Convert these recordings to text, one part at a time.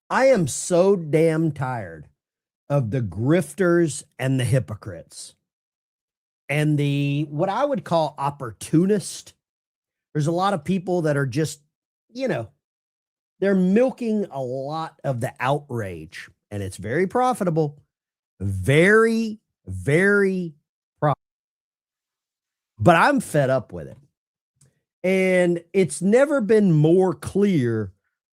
I am so damn tired of the grifters and the hypocrites and the what I would call opportunist. There's a lot of people that are just, you know, they're milking a lot of the outrage, and it's very profitable. Very, very profitable. But I'm fed up with it. And it's never been more clear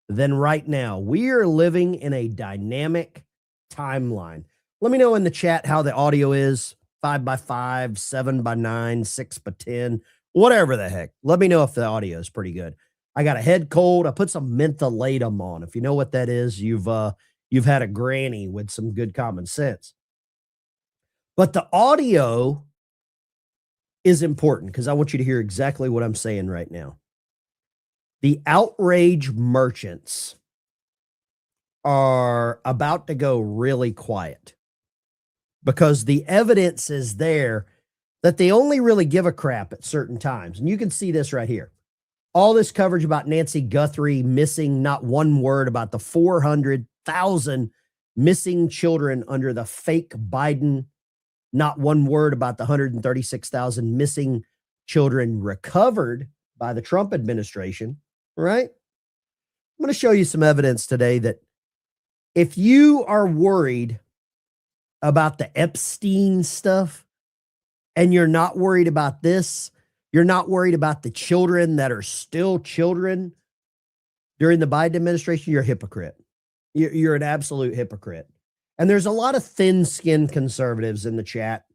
than right now. We are living in a dynamic timeline. Let me know in the chat how the audio is 5x5, 7x9, 6x10, whatever the heck. Let me know if the audio is pretty good. I got a head cold. I put some mentholatum on. If you know what that is, you've had a granny with some good common sense. But the audio is important because I want you to hear exactly what I'm saying right now. The outrage merchants are about to go really quiet because the evidence is there that they only really give a crap at certain times. And you can see this right here. All this coverage about Nancy Guthrie missing not one word about the 400,000 missing children under the fake Biden, not one word about the 136,000 missing children recovered by the Trump administration, right? I'm going to show you some evidence today that if you are worried about the Epstein stuff and you're not worried about this, you're not worried about the children that are still children during the Biden administration, you're a hypocrite. You're an absolute hypocrite. And there's a lot of thin-skinned conservatives in the chat.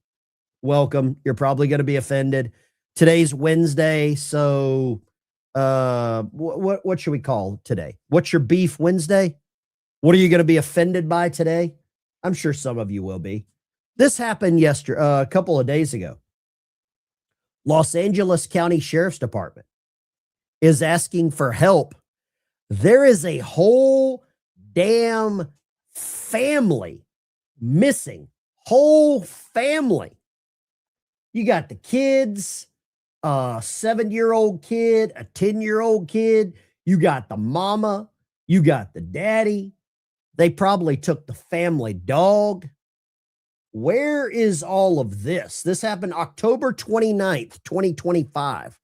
Welcome. You're probably going to be offended. Today's Wednesday, so what should we call today? What's your beef Wednesday? What are you going to be offended by today? I'm sure some of you will be. This happened yesterday, a couple of days ago. Los Angeles County Sheriff's Department is asking for help. There is a whole damn family missing. Whole family. You got the kids, a 7-year-old kid, a 10-year-old kid. You got the mama. You got the daddy. They probably took the family dog. Where is all of this? This happened October 29th, 2025.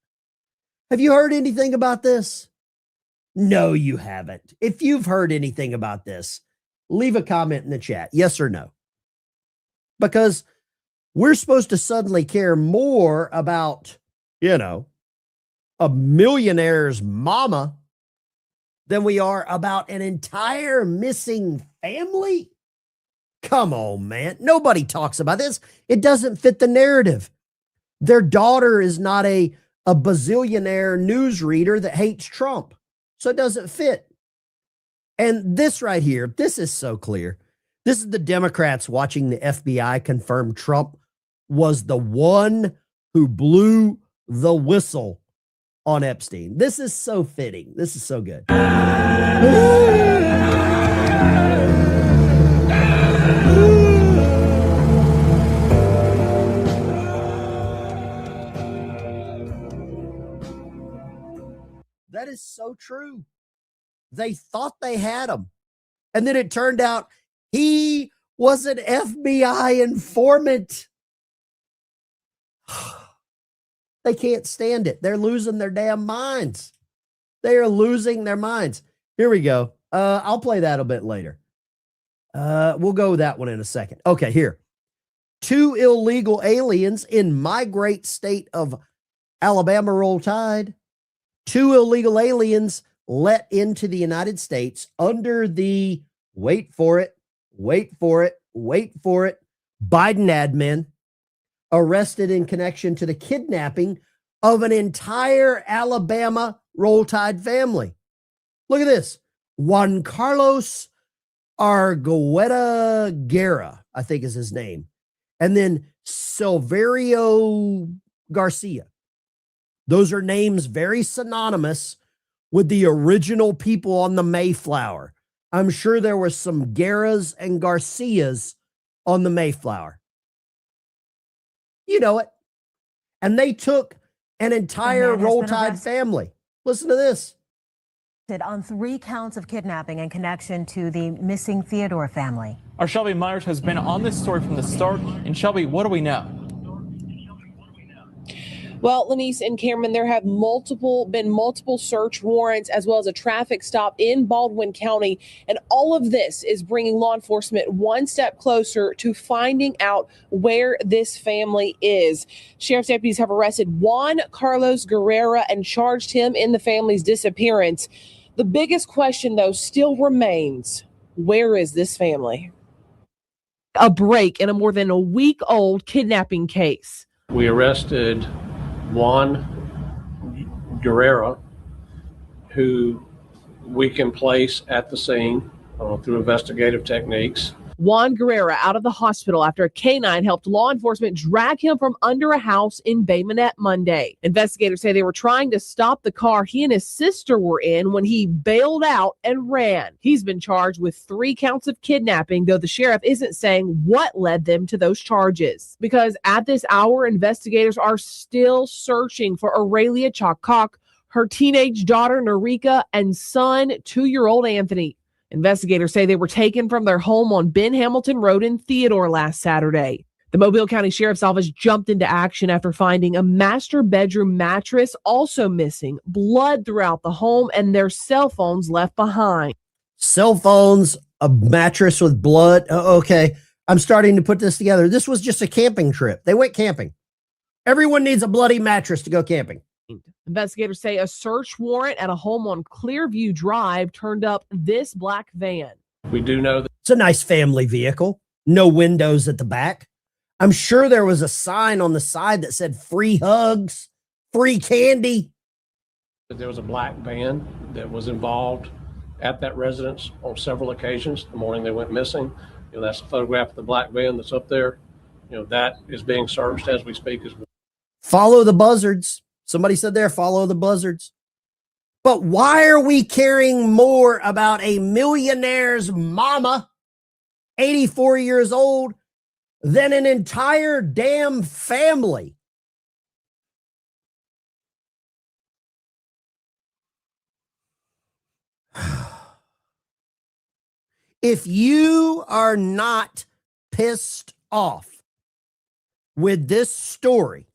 Have you heard anything about this? No, you haven't. If you've heard anything about this, leave a comment in the chat, yes or no. Because we're supposed to suddenly care more about, a millionaire's mama than we are about an entire missing family. Come on, man. Nobody talks about this. It doesn't fit the narrative. Their daughter is not a bazillionaire newsreader that hates Trump. So it doesn't fit. And this right here, this is so clear. This is the Democrats watching the FBI confirm Trump was the one who blew the whistle on Epstein. This is so fitting. This is so good. That is so true. They thought they had him. And then it turned out he was an FBI informant. They can't stand it. They're losing their damn minds. They are losing their minds. Here we go. I'll play that a bit later. We'll go with that one in a second. Okay, here. 2 illegal aliens in my great state of Alabama roll tide. 2 illegal aliens let into the United States under the, wait for it, Biden admin, arrested in connection to the kidnapping of an entire Alabama roll tide family. Look at this. Juan Carlos Argueta Guerra, I think is his name. And then Silverio Garcia. Those are names very synonymous with the original people on the Mayflower. I'm sure there were some Guerras and Garcias on the Mayflower. You know it. And they took an entire roll tide family. Listen to this. On 3 counts of kidnapping in connection to the missing Theodore family. Our Shelby Myers has been on this story from the start. And Shelby, what do we know? Well, Lenise and Cameron, there have been multiple search warrants as well as a traffic stop in Baldwin County. And all of this is bringing law enforcement one step closer to finding out where this family is. Sheriff's deputies have arrested Juan Carlos Guerrera and charged him in the family's disappearance. The biggest question, though, still remains, where is this family? A break in a more than a week-old kidnapping case. We arrested Juan Guerrera, who we can place at the scene through investigative techniques. Juan Guerrera out of the hospital after a canine helped law enforcement drag him from under a house in Bay Minette Monday. Investigators say they were trying to stop the car he and his sister were in when he bailed out and ran. He's been charged with 3 counts of kidnapping, though the sheriff isn't saying what led them to those charges. Because at this hour, investigators are still searching for Aurelia Chakak, her teenage daughter Narika, and son 2-year-old Anthony. Investigators say they were taken from their home on Ben Hamilton Road in Theodore last Saturday. The Mobile County Sheriff's Office jumped into action after finding a master bedroom mattress also missing, blood throughout the home, and their cell phones left behind. Cell phones, a mattress with blood. Okay, I'm starting to put this together. This was just a camping trip. They went camping. Everyone needs a bloody mattress to go camping. Investigators say a search warrant at a home on Clearview Drive turned up this black van. We do know that It's a nice family vehicle. No windows at the back. I'm sure there was a sign on the side that said free hugs, free candy. there was a black van that was involved at that residence on several occasions. The morning they went missing, that's a photograph of the black van that's up there. That is being searched as we speak as well. Follow the buzzards. Somebody said there, follow the buzzards. But why are we caring more about a millionaire's mama, 84 years old, than an entire damn family? If you are not pissed off with this story,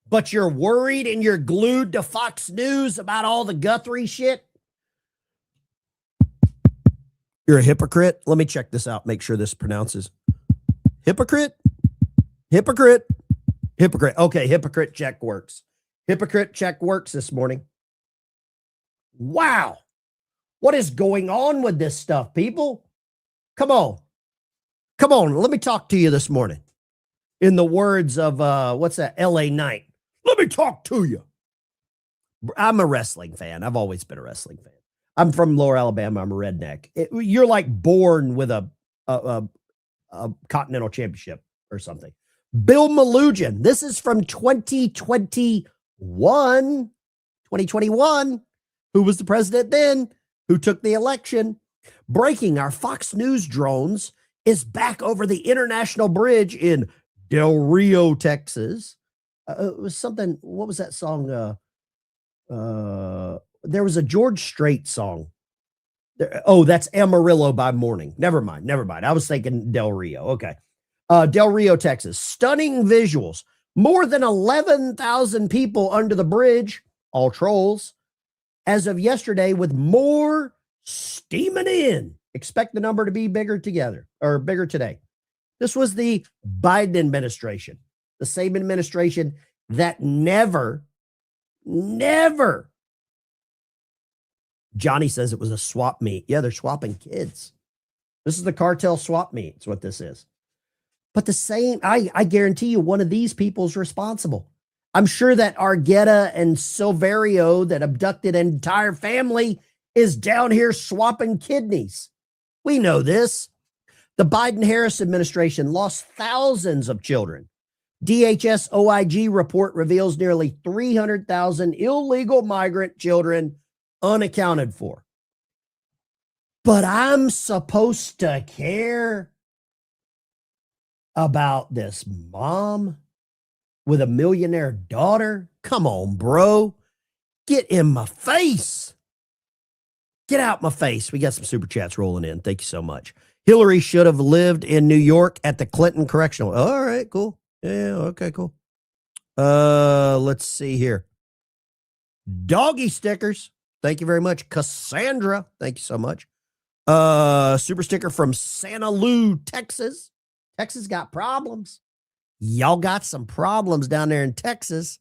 but you're worried and you're glued to Fox News about all the Guthrie shit, you're a hypocrite. Let me check this out. Make sure this pronounces hypocrite, hypocrite, hypocrite. Okay, hypocrite check works. Hypocrite check works this morning. Wow. What is going on with this stuff, people? Come on. Come on. Let me talk to you this morning. In the words of, what's that, L.A. Knight. Let me talk to you. I'm a wrestling fan. I've always been a wrestling fan. I'm from Lower Alabama. I'm a redneck. You're like born with a continental championship or something. Bill Melugin. This is from 2021. Who was the president then? Who took the election? Breaking, our Fox News drones is back over the International Bridge in Del Rio, Texas. It was something, what was that song? There was a George Strait song. That's Amarillo by Morning. Never mind. I was thinking Del Rio. Okay. Del Rio, Texas. Stunning visuals. More than 11,000 people under the bridge, all trolls, as of yesterday, with more steaming in. Expect the number to be bigger today. This was the Biden administration, the same administration that never, Johnny says it was a swap meet. Yeah, they're swapping kids. This is the cartel swap meet. It's what this is. But the same, I guarantee you one of these people is responsible. I'm sure that Argueta and Silverio that abducted an entire family is down here swapping kidneys. We know this. The Biden-Harris administration lost thousands of children. DHS OIG report reveals nearly 300,000 illegal migrant children unaccounted for. But I'm supposed to care about this mom with a millionaire daughter? Come on, bro. Get in my face. Get out my face. We got some super chats rolling in. Thank you so much. Hillary should have lived in New York at the Clinton Correctional. All right, cool. Yeah, okay, cool. Let's see here. Doggy stickers. Thank you very much. Cassandra. Thank you so much. Super sticker from Santa Lou, Texas. Texas got problems. Y'all got some problems down there in Texas.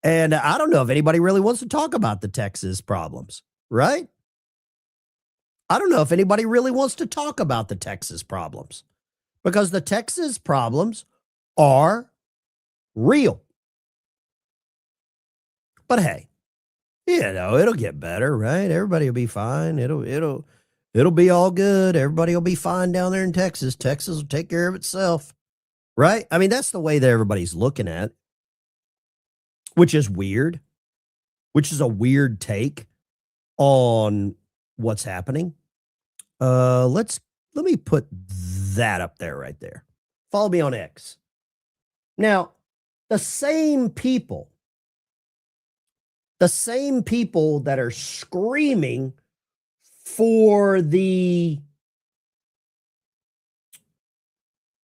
And I don't know if anybody really wants to talk about the Texas problems, right? I don't know if anybody really wants to talk about the Texas problems, because the Texas problems are real. But hey, you know, it'll get better, right? Everybody will be fine. It'll be all good. Everybody will be fine down there in Texas. Texas will take care of itself, right? I mean, that's the way that everybody's looking at, which is weird, which is a weird take on what's happening. Let me put that up there right there. Follow me on X. Now, the same people that are screaming for the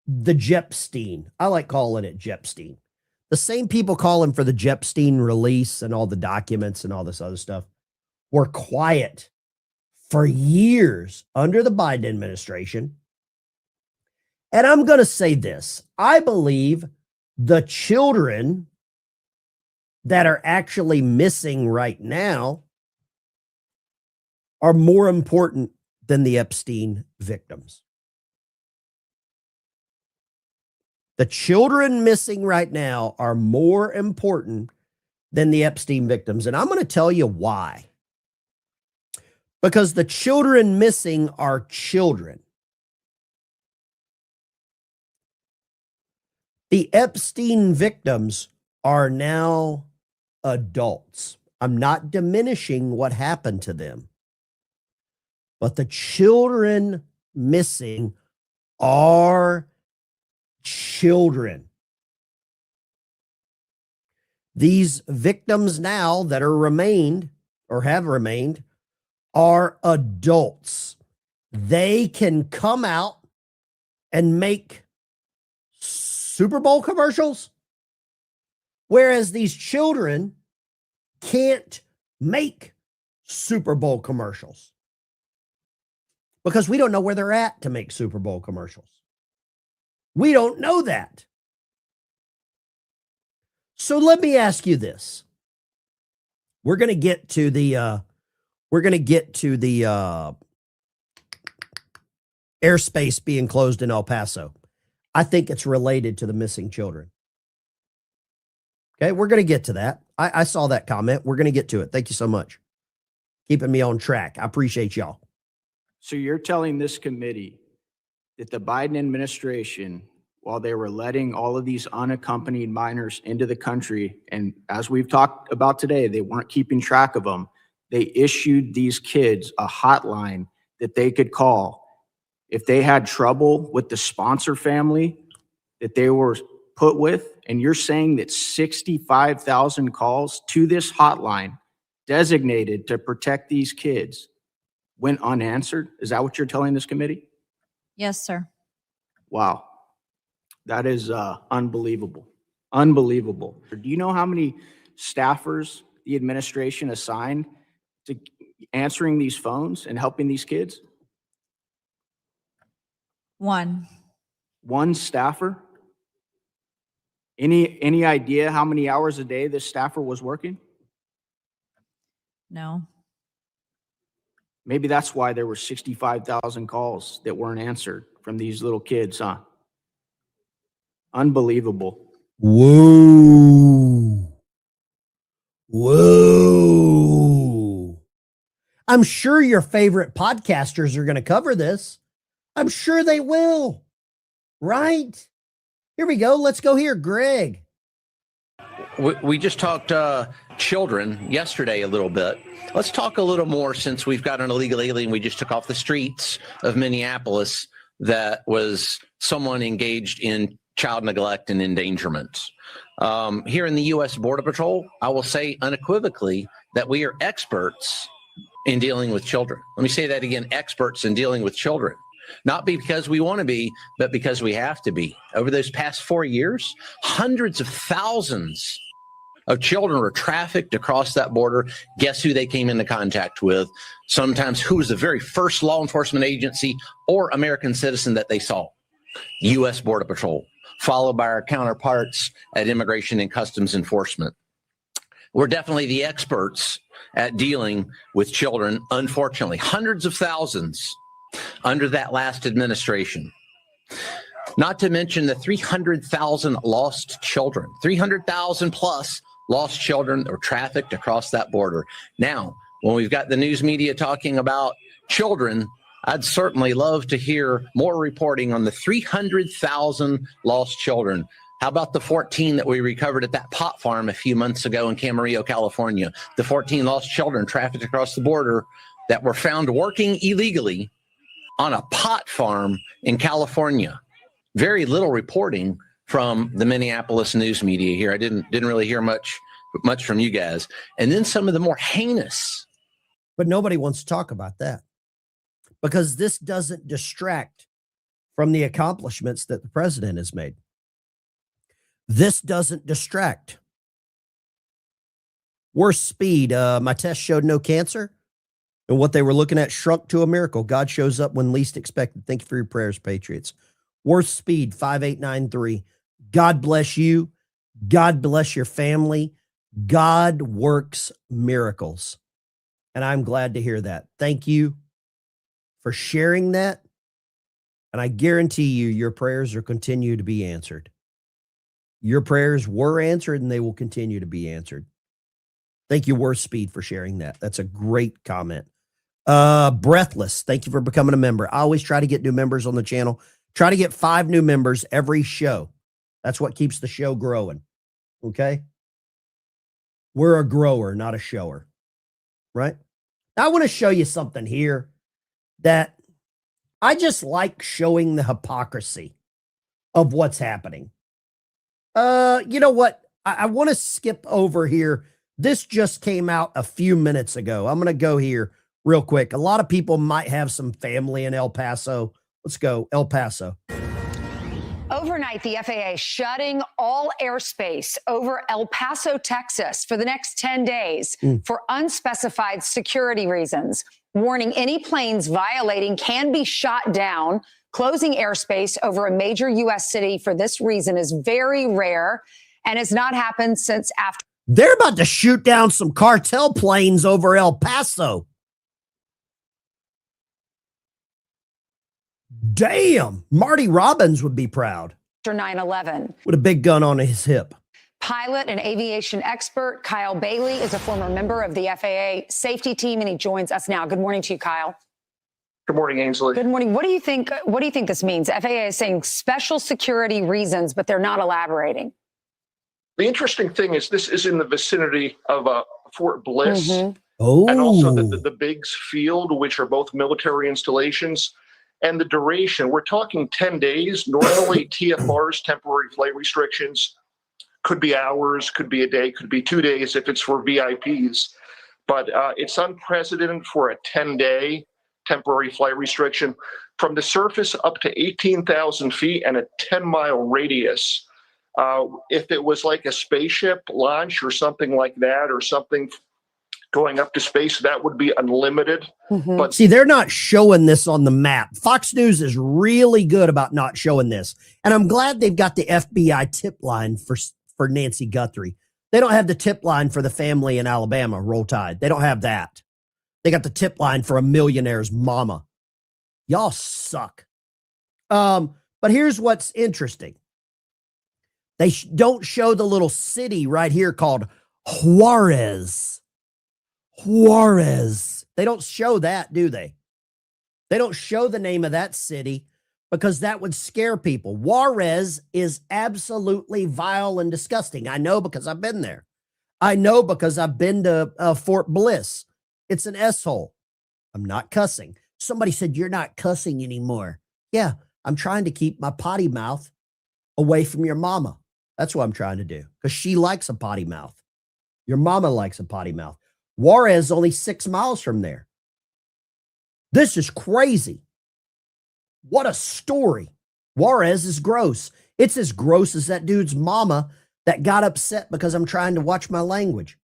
Jepstein. I like calling it Jepstein. The same people calling for the Jepstein release and all the documents and all this other stuff were quiet for years under the Biden administration. And I'm going to say this. I believe the children that are actually missing right now are more important than the Epstein victims. The children missing right now are more important than the Epstein victims. And I'm going to tell you why. Because the children missing are children. The Epstein victims are now adults. I'm not diminishing what happened to them. But the children missing are children. These victims now that are remained or have remained are adults. They can come out and make Super Bowl commercials, whereas these children can't make Super Bowl commercials because we don't know where they're at to make Super Bowl commercials. We don't know that. So let me ask you this. We're going to get to the airspace being closed in El Paso. I think it's related to the missing children. Okay, we're going to get to that. I saw that comment. We're going to get to it. Thank you so much. Keeping me on track. I appreciate y'all. So you're telling this committee that the Biden administration, while they were letting all of these unaccompanied minors into the country, and as we've talked about today, they weren't keeping track of them, they issued these kids a hotline that they could call if they had trouble with the sponsor family that they were put with. And you're saying that 65,000 calls to this hotline designated to protect these kids went unanswered? Is that what you're telling this committee? Yes, sir. Wow. That is unbelievable. Unbelievable. Do you know how many staffers the administration assigned to answering these phones and helping these kids? One. One staffer? Any idea how many hours a day this staffer was working? No. Maybe that's why there were 65,000 calls that weren't answered from these little kids, huh? Unbelievable. Whoa. Whoa. I'm sure your favorite podcasters are going to cover this. I'm sure they will. Right? Here we go. Let's go here. Greg. We just talked children yesterday a little bit. Let's talk a little more, since we've got an illegal alien we just took off the streets of Minneapolis that was someone engaged in child neglect and endangerment. Here in the U.S. Border Patrol, I will say unequivocally that we are experts in dealing with children. Let me say that again, experts in dealing with children. Not because we want to be, but because we have to be. Over those past 4 years, hundreds of thousands of children were trafficked across that border. Guess who they came into contact with? Sometimes who was the very first law enforcement agency or American citizen that they saw? U.S. Border Patrol, followed by our counterparts at Immigration and Customs Enforcement. We're definitely the experts at dealing with children, unfortunately. Hundreds of thousands under that last administration. Not to mention the 300,000 lost children, 300,000 plus lost children that were trafficked across that border. Now, when we've got the news media talking about children, I'd certainly love to hear more reporting on the 300,000 lost children. How about the 14 that we recovered at that pot farm a few months ago in Camarillo, California? The 14 lost children trafficked across the border that were found working illegally on a pot farm in California. Very little reporting from the Minneapolis news media here. I didn't really hear much from you guys. And then some of the more heinous. But nobody wants to talk about that because this doesn't distract from the accomplishments that the president has made. This doesn't distract. Worst speed. My test showed no cancer. And what they were looking at shrunk to a miracle. God shows up when least expected. Thank you for your prayers, Patriots. Worst speed, 5893. God bless you. God bless your family. God works miracles. And I'm glad to hear that. Thank you for sharing that. And I guarantee you, your prayers will continue to be answered. Your prayers were answered and they will continue to be answered. Thank you, Worst Speed, for sharing that. That's a great comment. Breathless, thank you for becoming a member. I always try to get new members on the channel. Try to get 5 new members every show. That's what keeps the show growing. Okay? We're a grower, not a shower. Right? Now, I want to show you something here that I just like showing the hypocrisy of what's happening. You know what? I want to skip over here. This just came out a few minutes ago. I'm going to go here real quick. A lot of people might have some family in El Paso. Let's go, El Paso. Overnight, the FAA shutting all airspace over El Paso, Texas for the next 10 days for unspecified security reasons, warning any planes violating can be shot down. Closing airspace over a major U.S. city for this reason is very rare and has not happened since after. They're about to shoot down some cartel planes over El Paso. Damn, Marty Robbins would be proud. After 9/11. With a big gun on his hip. Pilot and aviation expert Kyle Bailey is a former member of the FAA safety team, and he joins us now. Good morning to you, Kyle. Good morning, Ainsley. Good morning. What do you think this means? FAA is saying special security reasons, but they're not elaborating. The interesting thing is this is in the vicinity of Fort Bliss Oh. and also the Biggs Field, which are both military installations. And the duration, we're talking 10 days. Normally, TFRs, temporary flight restrictions, could be hours, could be a day, could be 2 days if it's for VIPs. But it's unprecedented for a 10-day temporary flight restriction from the surface up to 18,000 feet and a 10-mile radius. If it was like a spaceship launch or something like that, or something going up to space, that would be unlimited. But see, they're not showing this on the map. Fox News is really good about not showing this. And I'm glad they've got the FBI tip line for Nancy Guthrie. They don't have the tip line for the family in Alabama, Roll Tide. They don't have that. They got the tip line for a millionaire's mama. Y'all suck. But here's what's interesting. They don't show the little city right here called Juarez. Juarez. They don't show that, do they? They don't show the name of that city because that would scare people. Juarez is absolutely vile and disgusting. I know because I've been there. I know because I've been to Fort Bliss. It's an S-hole. I'm not cussing. Somebody said, you're not cussing anymore. Yeah, I'm trying to keep my potty mouth away from your mama. That's what I'm trying to do, because she likes a potty mouth. Your mama likes a potty mouth. Juarez is only 6 miles from there. This is crazy. What a story. Juarez is gross. It's as gross as that dude's mama that got upset because I'm trying to watch my language.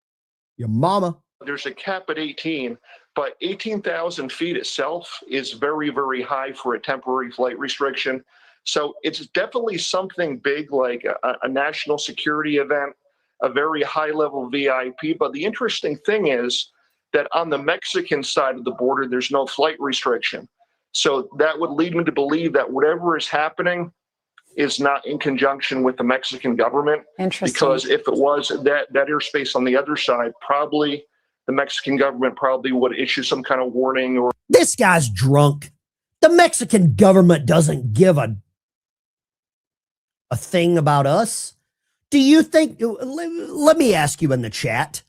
Your mama. There's a cap at 18, but 18,000 feet itself is very, very high for a temporary flight restriction. So it's definitely something big, like a national security event, a very high level VIP. But the interesting thing is that on the Mexican side of the border, there's no flight restriction. So that would lead me to believe that whatever is happening is not in conjunction with the Mexican government. Interesting. Because if it was that airspace on the other side, probably the Mexican government probably would issue some kind of warning. Or this guy's drunk. The Mexican government doesn't give a thing about us. Do you think, let me ask you in the chat,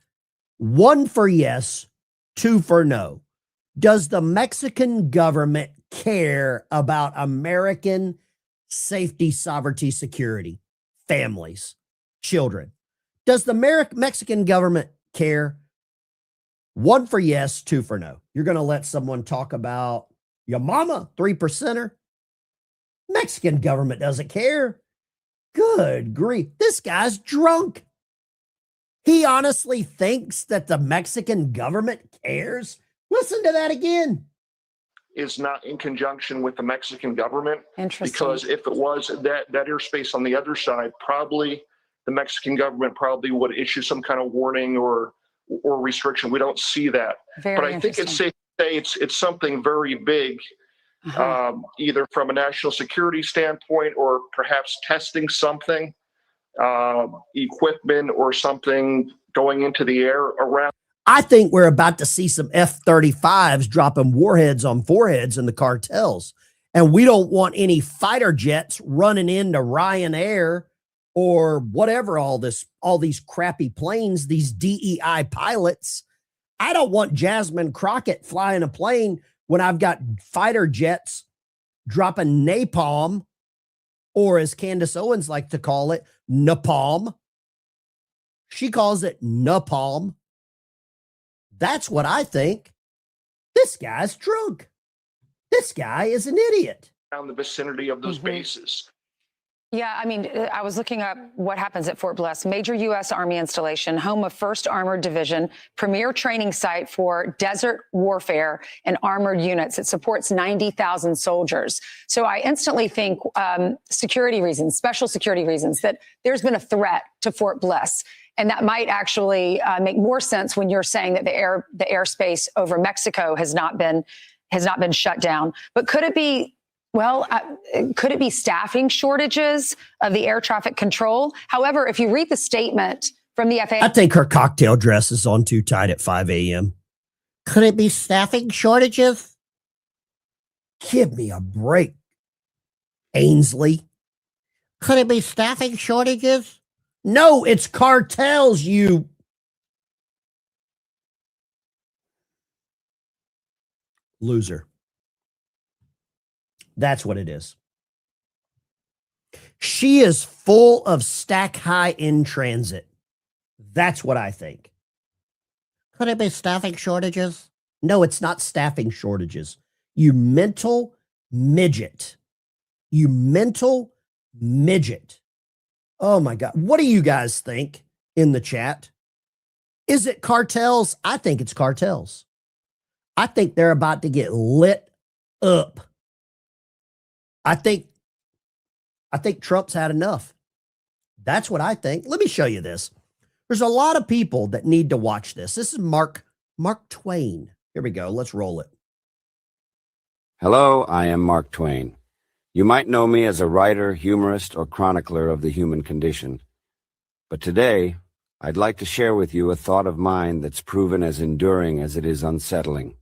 1 for yes, 2 for no. Does the Mexican government care about American safety, sovereignty, security, families, children? Does the Mexican government care? 1 for yes, 2 for no. You're going to let someone talk about your mama, 3%er? Mexican government doesn't care. Good grief. This guy's drunk. He honestly thinks that the Mexican government cares. Listen to that again. Is not in conjunction with the Mexican government. Interesting. Because if it was that airspace on the other side, probably the Mexican government probably would issue some kind of warning or restriction. We don't see that. But I think it's safe to say it's something very big, either from a national security standpoint or perhaps testing something, equipment or something going into the air around. I think we're about to see some F-35s dropping warheads on foreheads in the cartels. And we don't want any fighter jets running into Ryanair or whatever, all these crappy planes, these DEI pilots. I don't want Jasmine Crockett flying a plane when I've got fighter jets dropping napalm, or as Candace Owens like to call it, napalm. She calls it napalm. That's what I think. This guy's drunk. This guy is an idiot. Around the vicinity of those bases. Yeah, I mean, I was looking up what happens at Fort Bliss, major U.S. Army installation, home of 1st Armored Division, premier training site for desert warfare and armored units. It supports 90,000 soldiers. So I instantly think security reasons, special security reasons, that there's been a threat to Fort Bliss. And that might actually make more sense when you're saying that the airspace over Mexico has not been shut down. But could it be? Well, could it be staffing shortages of the air traffic control? However, if you read the statement from the FAA, I think her cocktail dress is on too tight at 5 a.m. Could it be staffing shortages? Give me a break, Ainsley. Could it be staffing shortages? No, it's cartels, you. Loser. That's what it is. She is full of stack high in transit. That's what I think. Could it be staffing shortages? No, it's not staffing shortages. You mental midget. You mental midget. Oh my God. What do you guys think in the chat? Is it cartels? I think it's cartels. I think they're about to get lit up. I think Trump's had enough. That's what I think. Let me show you this. There's a lot of people that need to watch this. This is Mark Twain. Here we go. Let's roll it. Hello, I am Mark Twain. You might know me as a writer, humorist, or chronicler of the human condition. But today, I'd like to share with you a thought of mine that's proven as enduring as it is unsettling.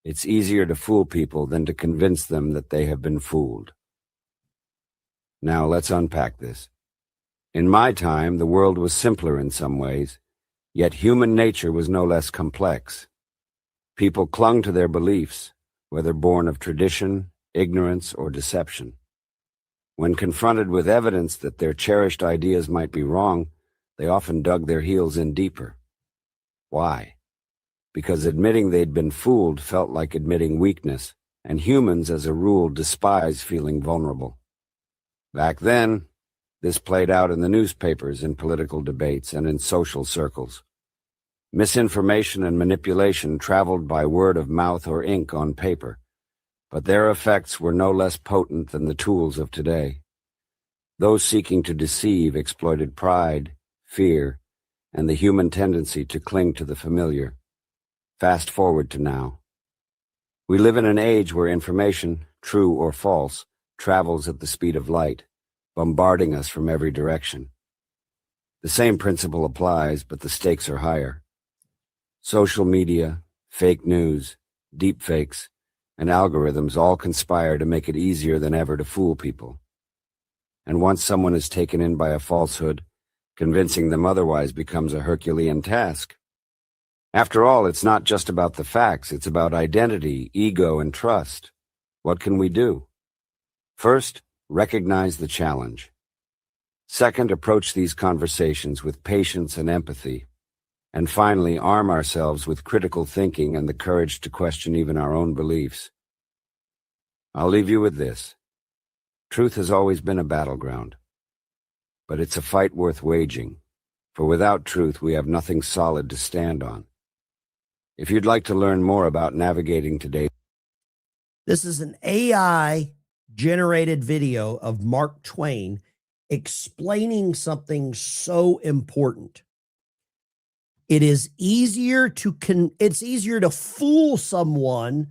It's easier to fool people than to convince them that they have been fooled. Now let's unpack this. In my time, the world was simpler in some ways, yet human nature was no less complex. People clung to their beliefs, whether born of tradition, ignorance, or deception. When confronted with evidence that their cherished ideas might be wrong, they often dug their heels in deeper. Why? Because admitting they'd been fooled felt like admitting weakness, and humans, as a rule, despise feeling vulnerable. Back then, this played out in the newspapers, in political debates, and in social circles. Misinformation and manipulation traveled by word of mouth or ink on paper, but their effects were no less potent than the tools of today. Those seeking to deceive exploited pride, fear, and the human tendency to cling to the familiar. Fast forward to now. We live in an age where information, true or false, travels at the speed of light, bombarding us from every direction. The same principle applies, but the stakes are higher. Social media, fake news, deepfakes, and algorithms all conspire to make it easier than ever to fool people. And once someone is taken in by a falsehood, convincing them otherwise becomes a Herculean task. After all, it's not just about the facts, it's about identity, ego, and trust. What can we do? First, recognize the challenge. Second, approach these conversations with patience and empathy. And finally, arm ourselves with critical thinking and the courage to question even our own beliefs. I'll leave you with this. Truth has always been a battleground, but it's a fight worth waging, for without truth we have nothing solid to stand on. If you'd like to learn more about navigating today, This is an AI-generated video of Mark Twain explaining something so important. It is easier to fool someone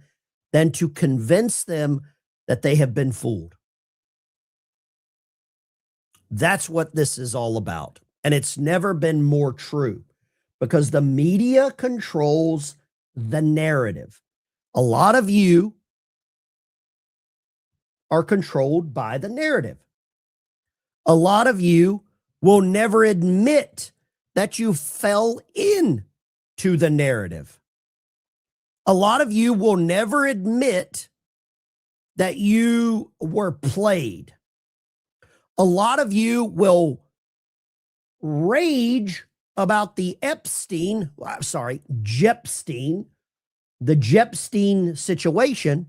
than to convince them that they have been fooled. That's what this is all about. And it's never been more true because the media controls the narrative. A lot of you are controlled by the narrative. A lot of you will never admit that you fell into the narrative. A lot of you will never admit that you were played. A lot of you will rage about the Jepstein, the Jepstein situation,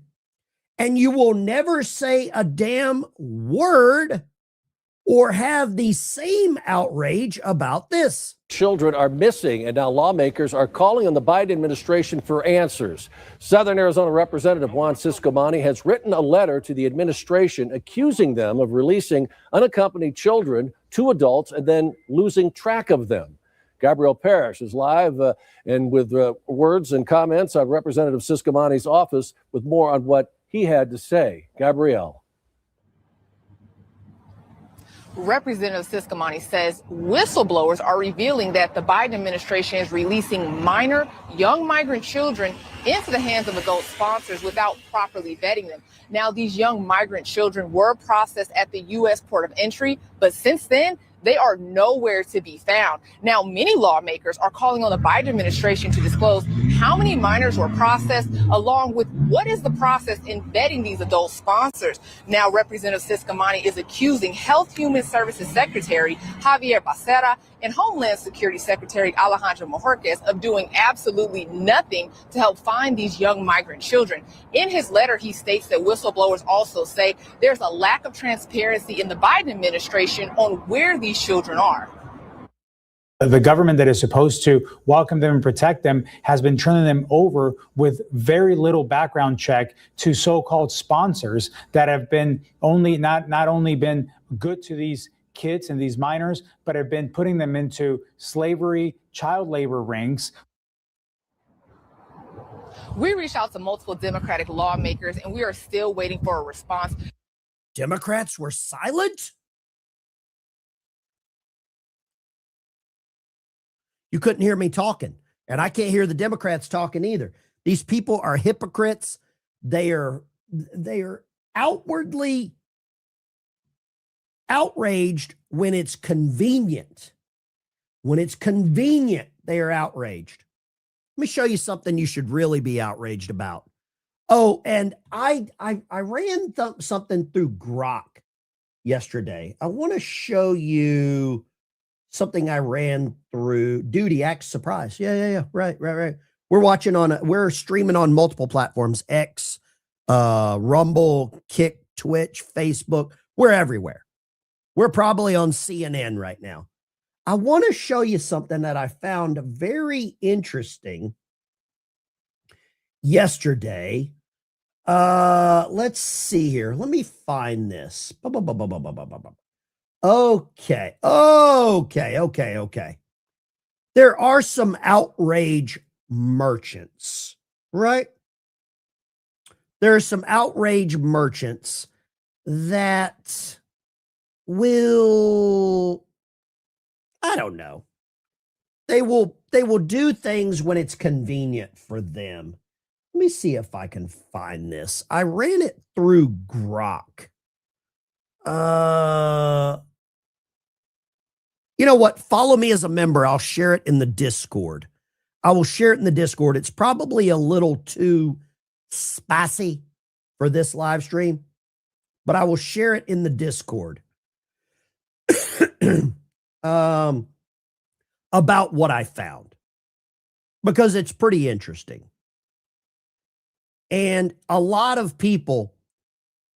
and you will never say a damn word or have the same outrage about this. Children are missing, and now lawmakers are calling on the Biden administration for answers. Southern Arizona Representative Juan Ciscomani has written a letter to the administration accusing them of releasing unaccompanied children to adults and then losing track of them. Gabrielle Parrish is live and with words and comments on Representative Ciscomani's office with more on what he had to say. Gabrielle. Representative Ciscomani says whistleblowers are revealing that the Biden administration is releasing minor young migrant children into the hands of adult sponsors without properly vetting them. Now, these young migrant children were processed at the U.S. port of entry, but since then, they are nowhere to be found. Now, many lawmakers are calling on the Biden administration to disclose how many minors were processed, along with what is the process in vetting these adult sponsors. Now, Representative Ciscomani is accusing Health Human Services Secretary Javier Becerra and Homeland Security Secretary Alejandro Mayorkas of doing absolutely nothing to help find these young migrant children. In his letter, he states that whistleblowers also say there's a lack of transparency in the Biden administration on where these children are. The government that is supposed to welcome them and protect them has been turning them over with very little background check to so-called sponsors that have been not only been good to these kids and these minors, but have been putting them into slavery, child labor rings. We reached out to multiple Democratic lawmakers, and we are still waiting for a response. Democrats were silent? You couldn't hear me talking, and I can't hear the Democrats talking either. These people are hypocrites. They are outwardly outraged when it's convenient. When it's convenient, they are outraged. Let me show you something you should really be outraged about. Oh, and I ran something through Grok. yesterday. I want to show you something I ran through. Duty Act Surprise. Yeah. Right. We're streaming on multiple platforms, X, Rumble, Kick, Twitch, Facebook. We're everywhere. We're probably on CNN right now. I want to show you something that I found very interesting yesterday. Let's see here. Let me find this. Okay. There are some outrage merchants, right? There are some outrage merchants that will, I don't know. They will do things when it's convenient for them. Let me see if I can find this. I ran it through Grok. You know what? Follow me as a member. I'll share it in the Discord. I will share it in the Discord. It's probably a little too spicy for this live stream, but I will share it in the Discord. About what I found, because it's pretty interesting. And a lot of people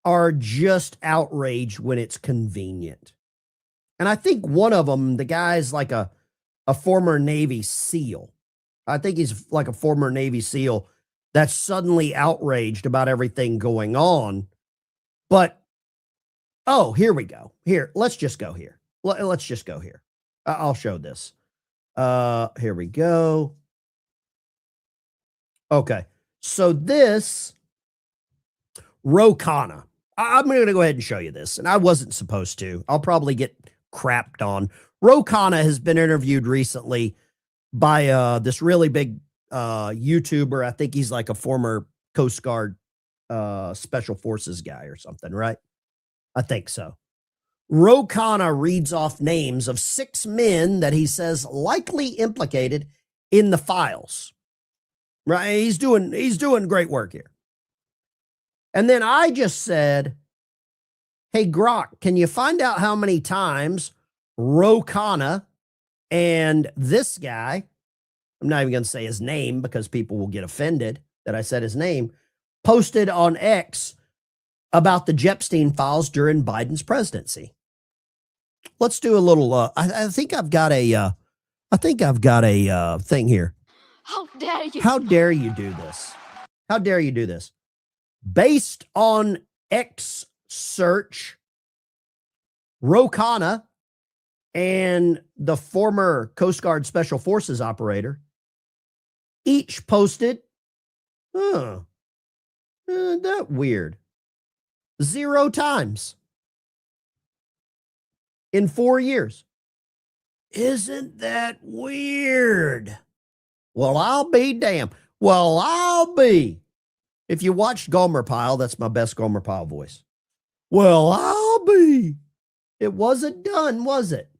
are just outraged when it's convenient. And I think one of them, the guy's like a former Navy SEAL. I think he's like a former Navy SEAL that's suddenly outraged about everything going on. But, oh, here we go. Here, let's just go here. Let's just go here. I'll show this. Here we go. Okay. So this Ro Khanna, I'm going to go ahead and show you this, and I wasn't supposed to. I'll probably get crapped on. Ro Khanna has been interviewed recently by this really big YouTuber. I think he's like a former Coast Guard Special Forces guy or something, right? I think so. Ro Khanna reads off names of 6 men that he says likely implicated in the files. Right? He's doing great work here. And then I just said, hey, Grok, can you find out how many times Ro Khanna and this guy, I'm not even going to say his name because people will get offended that I said his name, posted on X about the Epstein files during Biden's presidency. Let's do a little, I think I've got a thing here. How dare you? How dare you do this? How dare you do this? Based on X search, Ro Khanna and the former Coast Guard Special Forces operator each posted, that weird, 0 times in 4 years. Isn't that weird? Well, I'll be damned. Well, I'll be. If you watched Gomer Pyle, that's my best Gomer Pyle voice. Well, I'll be. It wasn't done, was it?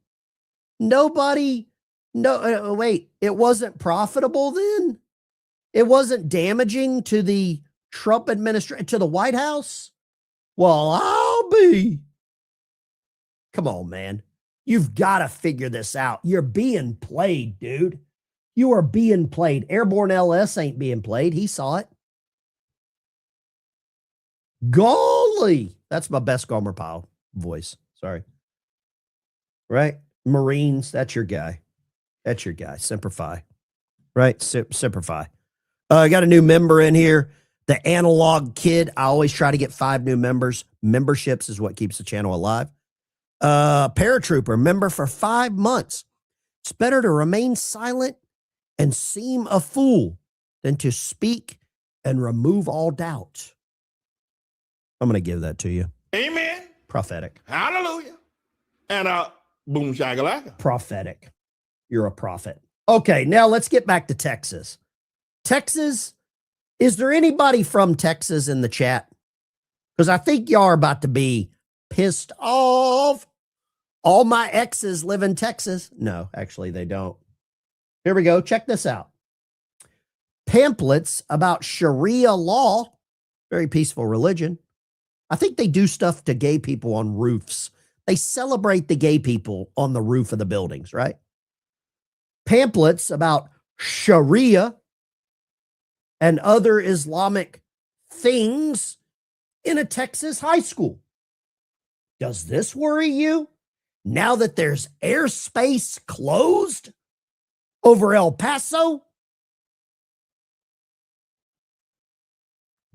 Nobody, wait, it wasn't profitable then? It wasn't damaging to the Trump administration, to the White House? Well, I'll be. Come on, man. You've got to figure this out. You're being played, dude. You are being played. Airborne LS ain't being played. He saw it. Golly. That's my best Gomer Pyle voice. Sorry. Right? Marines, that's your guy. That's your guy. Semper Fi. Right? Semper Fi. I got a new member in here. The Analog Kid. I always try to get 5 new members. Memberships is what keeps the channel alive. Paratrooper, member for 5 months. It's better to remain silent and seem a fool than to speak and remove all doubt. I'm going to give that to you. Amen. Prophetic. Hallelujah. And boom shagalaka. Prophetic. You're a prophet. Okay, now let's get back to Texas. Texas, is there anybody from Texas in the chat? Because I think y'all are about to be pissed off. All my exes live in Texas. No, actually, they don't. Here we go. Check this out. Pamphlets about Sharia law, very peaceful religion. I think they do stuff to gay people on roofs They celebrate the gay people on the roof of the buildings, right? Pamphlets about Sharia and other Islamic things in a Texas high school. Does this worry you? Now that there's airspace closed over El Paso?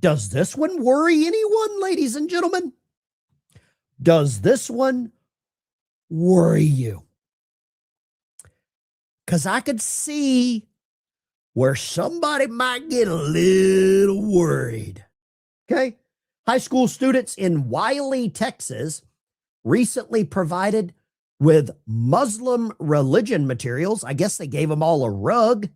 Does this one worry anyone, ladies and gentlemen? Does this one worry you? Because I could see where somebody might get a little worried. Okay? High school students in Wiley, Texas, recently provided with Muslim religion materials. I guess they gave them all a rug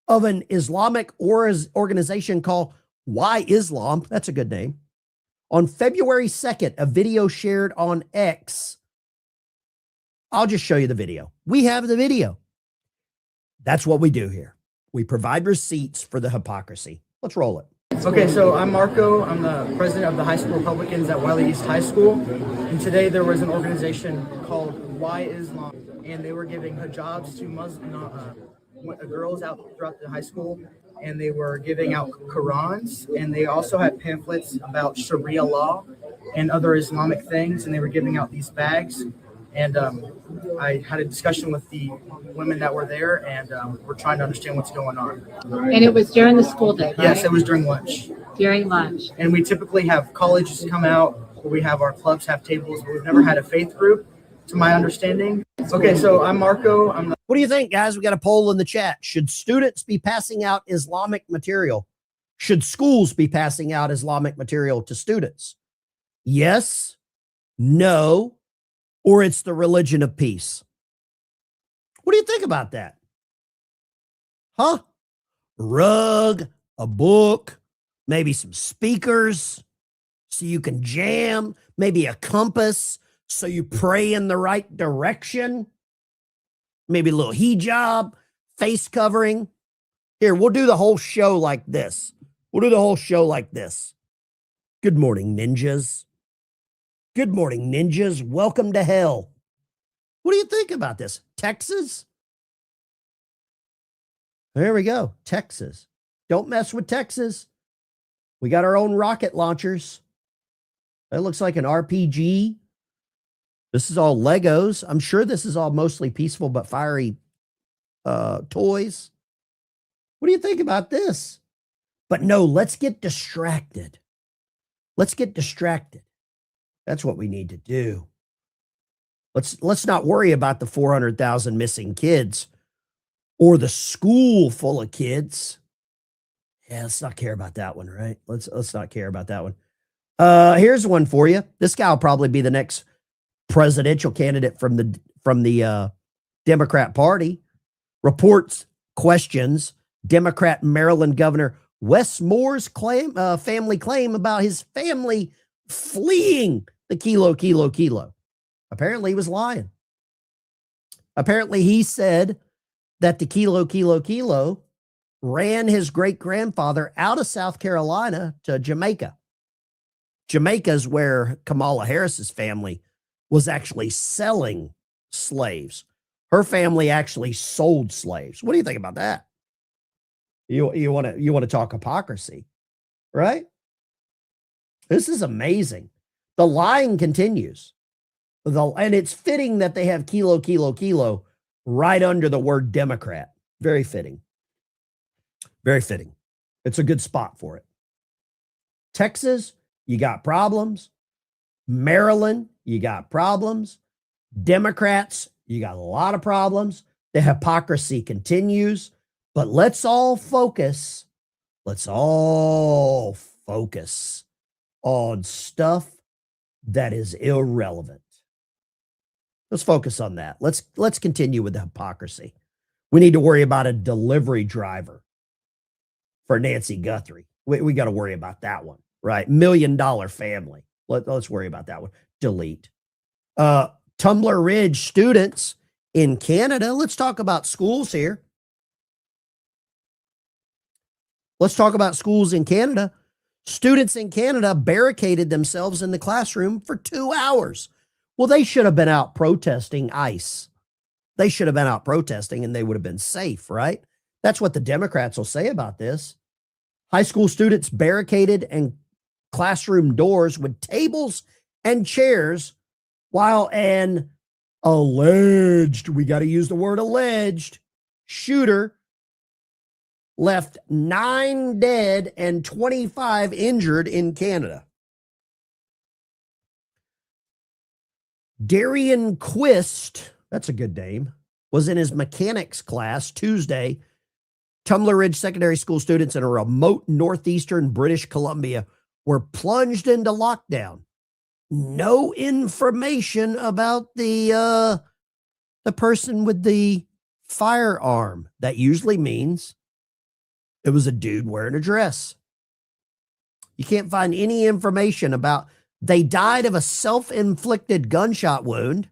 of an Islamic organization called Why Islam. That's a good name. On February 2nd, a video shared on X. I'll just show you the video. We have the video. That's what we do here. We provide receipts for the hypocrisy. Let's roll it. Okay, so I'm Marco. I'm the president of the High School Republicans at Wiley East High School. And today there was an organization called Why Islam, and they were giving hijabs to Muslim girls out throughout the high school, and they were giving out Qurans, and they also had pamphlets about Sharia law and other Islamic things, and they were giving out these bags. And I had a discussion with the women that were there, and we're trying to understand what's going on. And it was during the school day, right? Yes, it was during lunch. During lunch. And we typically have colleges come out, or we have our clubs have tables, but we've never had a faith group, to my understanding. Okay, so I'm Marco. What do you think, guys? We got a poll in the chat. Should students be passing out Islamic material? Should schools be passing out Islamic material to students? Yes, no, or it's the religion of peace. What do you think about that? Huh? Rug, a book, maybe some speakers so you can jam, maybe a compass so you pray in the right direction, maybe a little hijab, face covering. Here, we'll do the whole show like this. We'll do the whole show like this. Good morning, ninjas. Good morning, ninjas. Welcome to hell. What do you think about this? Texas? There we go. Texas. Don't mess with Texas. We got our own rocket launchers. That looks like an RPG. This is all Legos. I'm sure this is all mostly peaceful but fiery toys. What do you think about this? But no, let's get distracted. Let's get distracted. That's what we need to do. Let's not worry about the 400,000 missing kids or the school full of kids. Yeah, let's not care about that one, right? Let's not care about that one. Here's one for you. This guy will probably be the next presidential candidate from the Democrat Party. Reports questions Democrat Maryland Governor Wes Moore's family claim about his family fleeing the kilo. Apparently he was lying. Apparently he said that the kilo ran his great-grandfather out of South Carolina to Jamaica. Jamaica's where Kamala Harris's family was actually selling slaves. Her family actually sold slaves. What do you think about that? You want to talk hypocrisy, right? This is amazing. The lying continues. And it's fitting that they have kilo right under the word Democrat. Very fitting. Very fitting. It's a good spot for it. Texas, you got problems. Maryland, you got problems. Democrats, you got a lot of problems. The hypocrisy continues. But let's all focus on stuff that is irrelevant. Let's focus on that. Let's continue with the hypocrisy. We need to worry about a delivery driver for Nancy Guthrie. We got to worry about that one, right? $1 million family. Let's worry about that one. Delete. Tumbler Ridge students in Canada. Let's talk about schools here. Let's talk about schools in Canada. Students in Canada barricaded themselves in the classroom for 2 hours. Well, they should have been out protesting ICE. They should have been out protesting and they would have been safe, right? That's what the Democrats will say about this. High school students barricaded and classroom doors with tables and chairs while an alleged, we got to use the word alleged, shooter left 9 dead and 25 injured in Canada. Darian Quist, that's a good name, was in his mechanics class Tuesday. Tumbler Ridge Secondary School students in a remote northeastern British Columbia were plunged into lockdown. No information about the person with the firearm. That usually means it was a dude wearing a dress. You can't find any information about they died of a self-inflicted gunshot wound.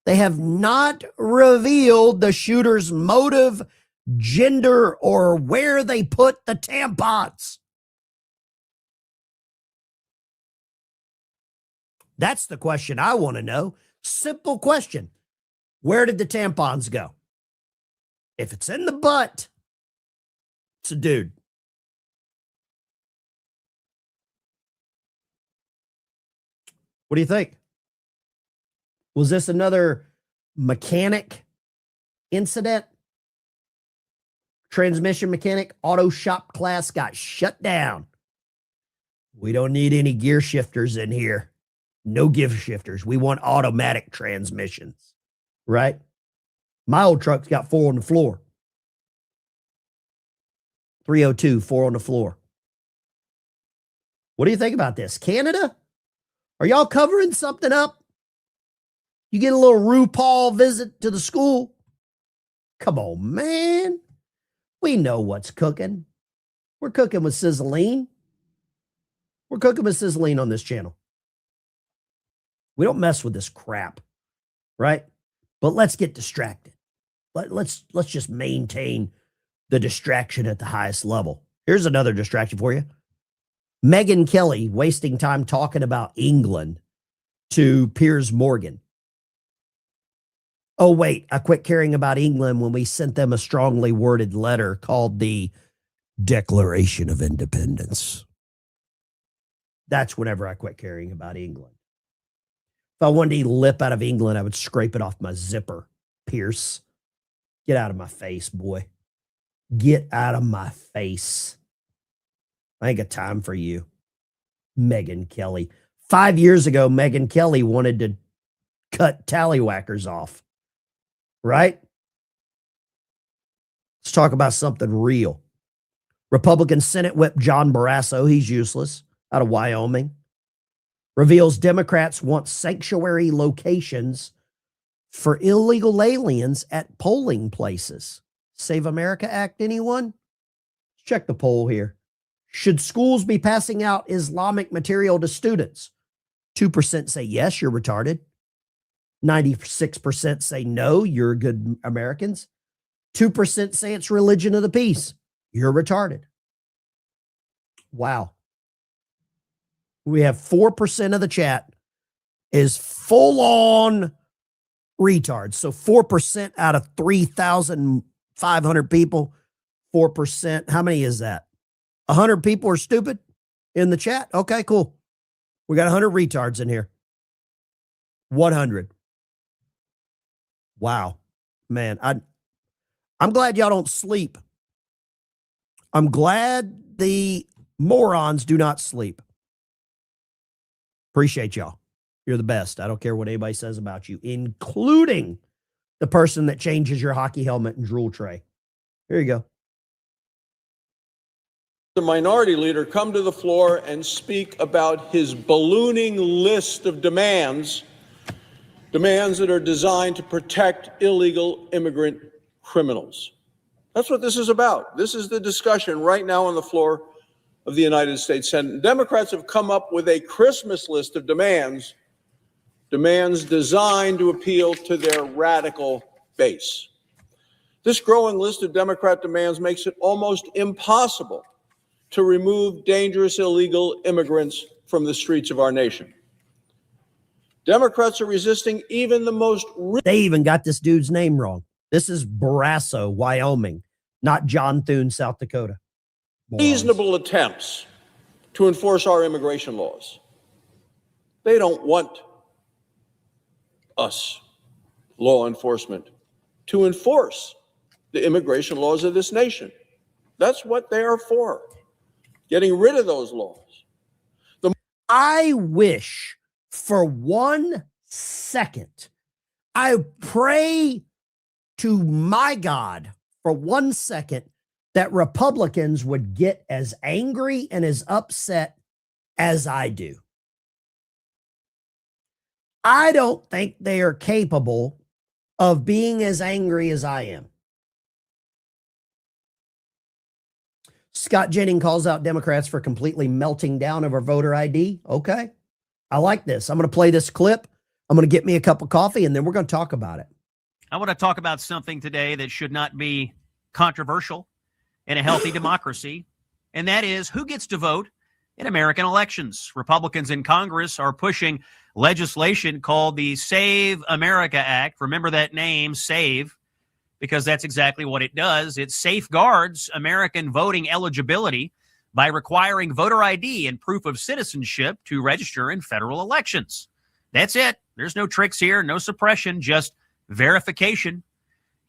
They have not revealed the shooter's motive, gender, or where they put the tampons. That's the question I want to know. Simple question. Where did the tampons go? If it's in the butt, it's a dude. What do you think? Was this another mechanic incident? Transmission mechanic auto shop class got shut down. We don't need any gear shifters in here. No gear shifters. We want automatic transmissions, right? My old truck's got 4 on the floor. 302, 4 on the floor. What do you think about this? Canada? Are y'all covering something up? You get a little RuPaul visit to the school? Come on, man. We know what's cooking. We're cooking with sizzling. We're cooking with sizzling on this channel. We don't mess with this crap, right? But let's get distracted. Let's just maintain the distraction at the highest level. Here's another distraction for you. Megyn Kelly wasting time talking about England to Piers Morgan. Oh, wait, I quit caring about England when we sent them a strongly worded letter called the Declaration of Independence. That's whenever I quit caring about England. If I wanted to eat lip out of England, I would scrape it off my zipper. Pierce, get out of my face, boy. Get out of my face. I ain't got time for you. Megyn Kelly. 5 years ago, Megyn Kelly wanted to cut tallywhackers off. Right? Let's talk about something real. Republican Senate Whip John Barrasso, he's useless, out of Wyoming, reveals Democrats want sanctuary locations for illegal aliens at polling places. Save America Act, anyone? Check the poll here. Should schools be passing out Islamic material to students? 2% say yes, you're retarded. 96% say no, you're good Americans. 2% say it's religion of the peace. You're retarded. Wow. We have 4% of the chat is full on retards. So 4% out of 3,500 people, 4%. How many is that? 100 people are stupid in the chat? Okay, cool. We got 100 retards in here. 100. Wow. Man, I'm glad y'all don't sleep. I'm glad the morons do not sleep. Appreciate y'all. You're the best. I don't care what anybody says about you, including the person that changes your hockey helmet and drool tray. Here you go. The minority leader come to the floor and speak about his ballooning list of demands that are designed to protect illegal immigrant criminals. That's what this is about. This is the discussion right now on the floor of the United States Senate. Democrats have come up with a Christmas list of demands designed to appeal to their radical base. This growing list of Democrat demands makes it almost impossible to remove dangerous illegal immigrants from the streets of our nation. Democrats are resisting even the most. They even got this dude's name wrong. This is Barrasso, Wyoming, not John Thune, South Dakota. Reasonable attempts to enforce our immigration laws. They don't want us, law enforcement, to enforce the immigration laws of this nation. That's what they are for, getting rid of those laws. I wish for 1 second, I pray to my God for 1 second that Republicans would get as angry and as upset as I do. I don't think they are capable of being as angry as I am. Scott Jennings calls out Democrats for completely melting down over voter ID. Okay. I like this. I'm going to play this clip. I'm going to get me a cup of coffee, and then we're going to talk about it. I want to talk about something today that should not be controversial in a healthy democracy, and that is who gets to vote in American elections. Republicans in Congress are pushing legislation called the Save America Act. Remember that name, SAVE, because that's exactly what it does. It safeguards American voting eligibility by requiring voter ID and proof of citizenship to register in federal elections. That's it. There's no tricks here, no suppression, just verification.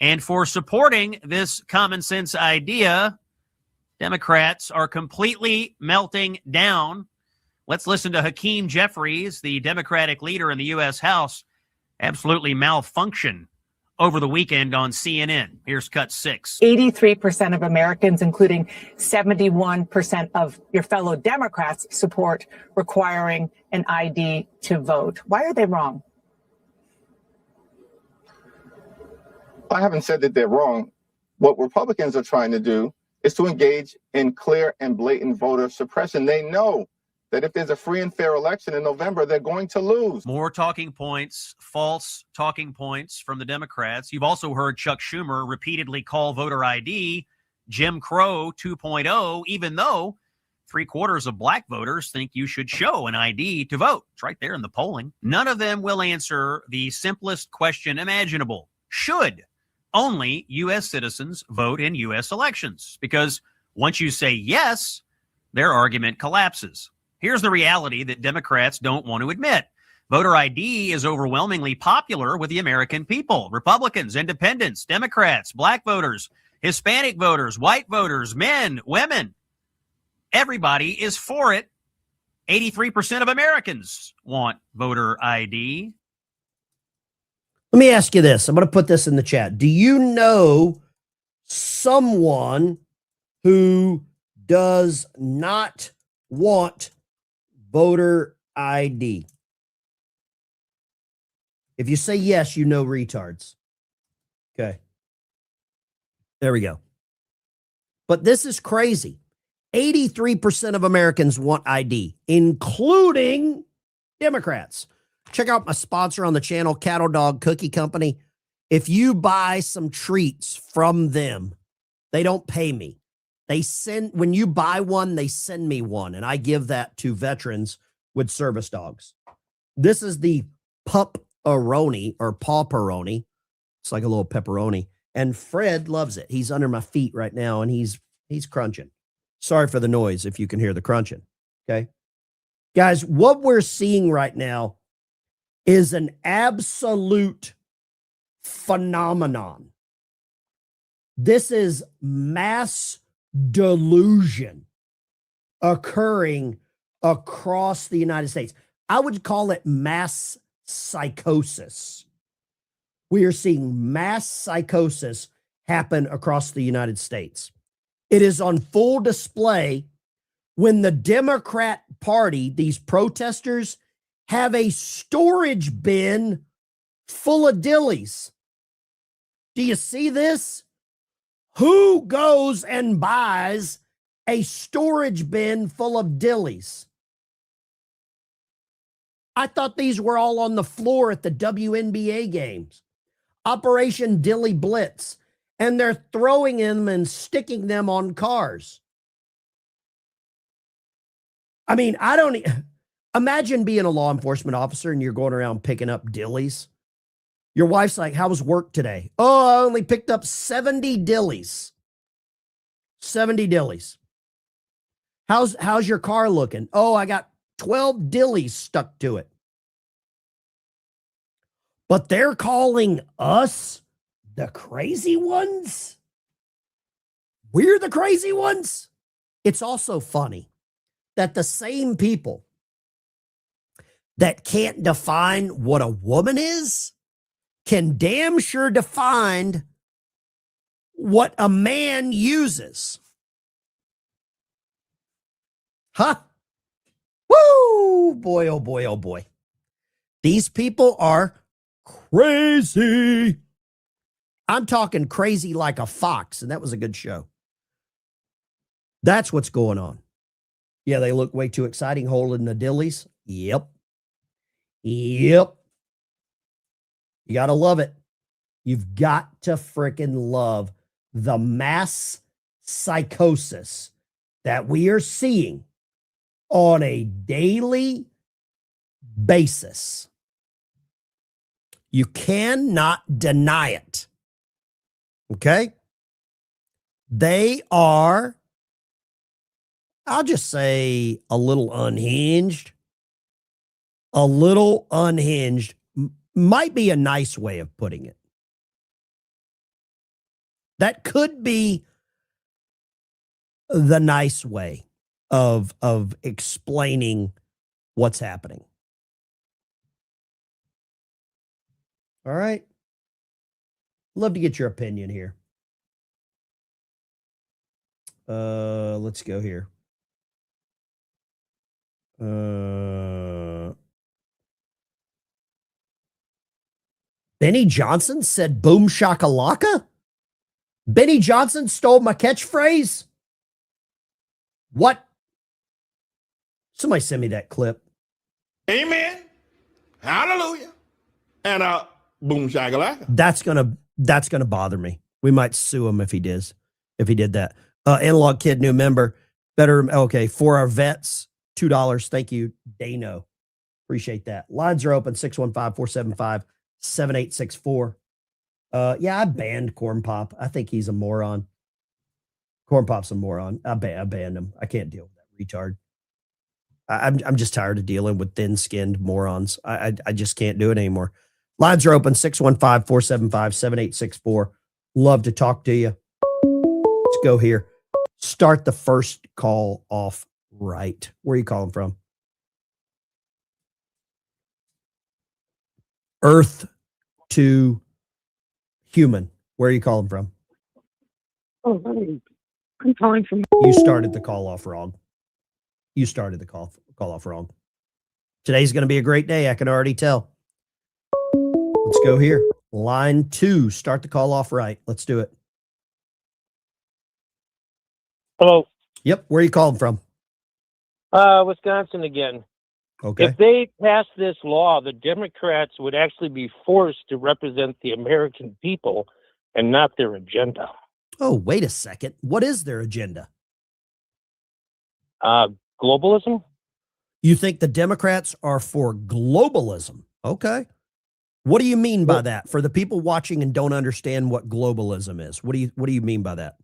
And for supporting this common sense idea, Democrats are completely melting down. Let's listen to Hakeem Jeffries, the Democratic leader in the U.S. House, absolutely malfunction over the weekend on CNN. Here's cut 6. 83% of Americans, including 71% of your fellow Democrats, support requiring an ID to vote. Why are they wrong? I haven't said that they're wrong. What Republicans are trying to do is to engage in clear and blatant voter suppression. They know that if there's a free and fair election in November, they're going to lose. More talking points, false talking points from the Democrats. You've also heard Chuck Schumer repeatedly call voter ID Jim Crow 2.0, even though 3/4 of black voters think you should show an ID to vote. It's right there in the polling. None of them will answer the simplest question imaginable. Should only U.S. citizens vote in U.S. elections? Because once you say yes, their argument collapses. Here's the reality that Democrats don't want to admit. Voter ID is overwhelmingly popular with the American people. Republicans, independents, Democrats, black voters, Hispanic voters, white voters, men, women. Everybody is for it. 83% of Americans want voter ID. Let me ask you this. I'm going to put this in the chat. Do you know someone who does not want voter ID? If you say yes, you know retards. Okay. There we go. But this is crazy. 83% of Americans want ID, including Democrats. Check out my sponsor on the channel, Cattle Dog Cookie Company. If you buy some treats from them, they don't pay me. They send, when you buy one, they send me one, and I give that to veterans with service dogs. This is the Pup-aroni or Pawperoni. It's like a little pepperoni. And Fred loves it. He's under my feet right now, and he's crunching. Sorry for the noise if you can hear the crunching. Okay. Guys, what we're seeing right now is an absolute phenomenon. This is mass delusion occurring across the United States. I would call it mass psychosis. We are seeing mass psychosis happen across the United States. It is on full display when the Democrat Party, these protesters, have a storage bin full of dillies. Do you see this? Who goes and buys a storage bin full of dillies? I thought these were all on the floor at the WNBA games. Operation Dilly Blitz. And they're throwing them and sticking them on cars. I mean, I don't imagine being a law enforcement officer and you're going around picking up dillies. Your wife's like, how was work today? Oh, I only picked up 70 dillies. 70 dillies. How's your car looking? Oh, I got 12 dillies stuck to it. But they're calling us the crazy ones? We're the crazy ones? It's also funny that the same people that can't define what a woman is can damn sure define what a man uses. Huh? Woo! Boy, oh boy, oh boy. These people are crazy. I'm talking crazy like a fox, and that was a good show. That's what's going on. Yeah, they look way too exciting holding the dillies. Yep. Yep. You got to love it. You've got to freaking love the mass psychosis that we are seeing on a daily basis. You cannot deny it. Okay? They are, I'll just say, a little unhinged. A little unhinged might be a nice way of putting it. That could be the nice way of explaining what's happening. All right. Love to get your opinion here. Let's go here. Benny Johnson said boom shakalaka? Benny Johnson stole my catchphrase? What? Somebody send me that clip. Amen. Hallelujah. And boom shakalaka. That's gonna bother me. We might sue him if he did that. Analog Kid, new member. Better, okay, for our vets, $2. Thank you, Dano. Appreciate that. Lines are open, 615-475-7864. Yeah, I banned Corn Pop. I think he's a moron. Corn Pop's a moron. I banned him. I can't deal with that retard. I'm just tired of dealing with thin-skinned morons. I just can't do it anymore. Lines are open, 615-475-7864. Love to talk to you. Let's go here. Start the first call off right. Where are you calling from? Earth to human. Where are you calling from? Oh, hey. I'm calling from. You started the call off wrong. You started the call off wrong. Today's going to be a great day. I can already tell. Let's go here. Line 2. Start the call off right. Let's do it. Hello. Yep. Where are you calling from? Wisconsin again. Okay. If they pass this law, the Democrats would actually be forced to represent the American people and not their agenda. Oh, wait a second. What is their agenda? Globalism? You think the Democrats are for globalism? Okay. What do you mean by that? For the people watching and don't understand what globalism is, what do you mean by that?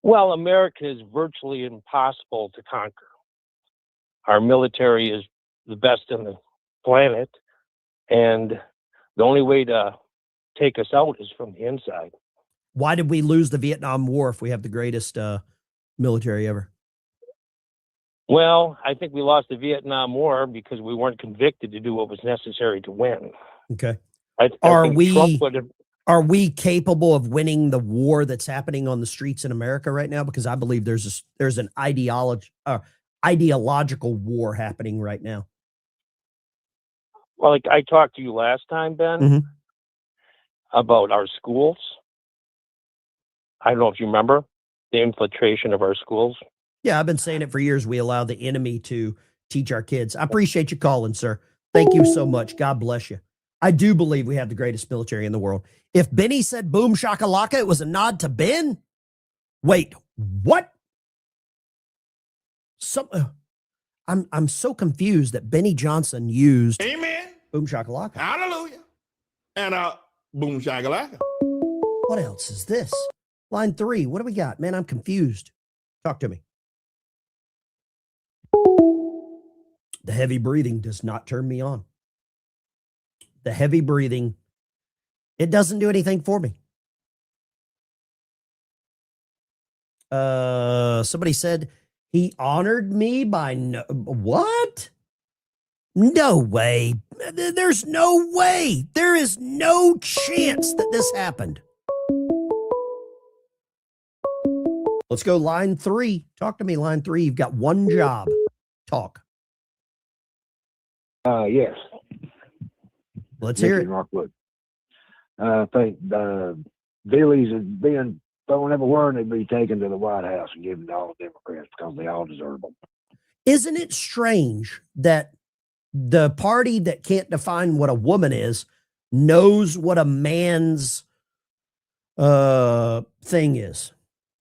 Well, America is virtually impossible to conquer. Our military is the best on the planet, and the only way to take us out is from the inside. Why did we lose the Vietnam War if we have the greatest military ever? Well, I think we lost the Vietnam War because we weren't convicted to do what was necessary to win. Okay. I think Trump would have. Are we capable of winning the war that's happening on the streets in America right now? Because I believe there's an ideological war happening right now. Well, like I talked to you last time, Ben, about our schools. I don't know if you remember the infiltration of our schools. Yeah, I've been saying it for years. We allow the enemy to teach our kids. I appreciate you calling, sir. Thank you so much. God bless you. I do believe we have the greatest military in the world. If Benny said boom shakalaka, it was a nod to Ben. Wait, what? I'm so confused that Benny Johnson used Amen. boom shakalaka. Hallelujah. And boom shakalaka. What else is this? Line 3. What do we got? Man, I'm confused. Talk to me. The heavy breathing does not turn me on. The heavy breathing, it doesn't do anything for me. Somebody said he honored me by what? No way. There's no way. There is no chance that this happened. Let's go line 3. Talk to me, line 3. You've got one job. Talk. Yes. Let's hear it. Rockwood. I think Billy's being thrown everywhere, and they'd be taken to the White House and given to all the Democrats because they all deserve them. Isn't it strange that the party that can't define what a woman is knows what a man's thing is?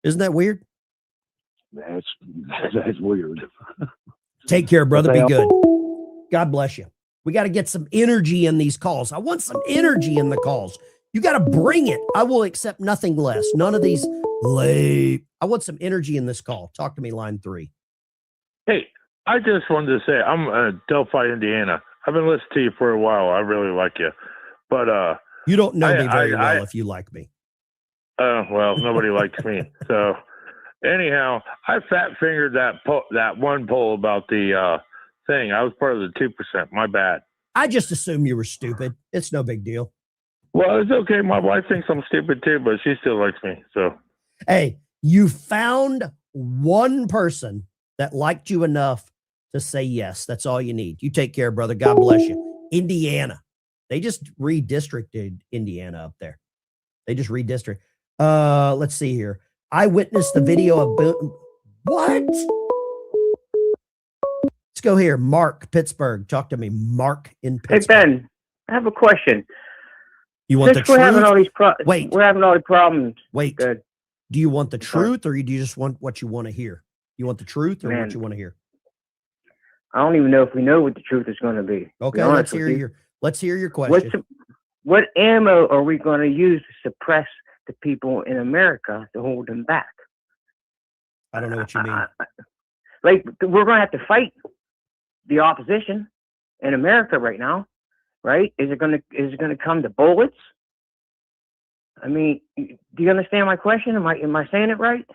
Isn't that weird? That's weird. Take care, brother. Be good. God bless you. We got to get some energy in these calls. I want some energy in the calls. You got to bring it. I will accept nothing less. None of these late. I want some energy in this call. Talk to me, line 3. Hey, I just wanted to say I'm Delphi, Indiana. I've been listening to you for a while. I really like you, but you don't know me very well if you like me. Well, nobody likes me. So anyhow, I fat fingered that one poll about the thing. I was part of the 2%. My bad. I just assumed you were stupid. It's no big deal. Well, it's okay. My wife thinks I'm stupid too, but she still likes me. So, hey, you found one person that liked you enough to say yes. That's all you need. You take care, brother. God bless you. Indiana. They just redistricted Indiana up there. They just redistricted. Let's see here. I witnessed the video of what? Let's go here. Mark, Pittsburgh. Talk to me. Mark in Pittsburgh. Hey, Ben, I have a question. You want Since the we're truth? having all these Wait. We're having all the problems. Wait. Good. Do you want the truth or do you just want what you want to hear? You want the truth or what you want to hear? I don't even know if we know what the truth is going to be. Okay, let's hear your question. What ammo are we going to use to suppress the people in America to hold them back? I don't know what you mean. Like we're going to have to fight the opposition in America right now, right? Is it going to come to bullets? I mean, do you understand my question? Am I saying it right?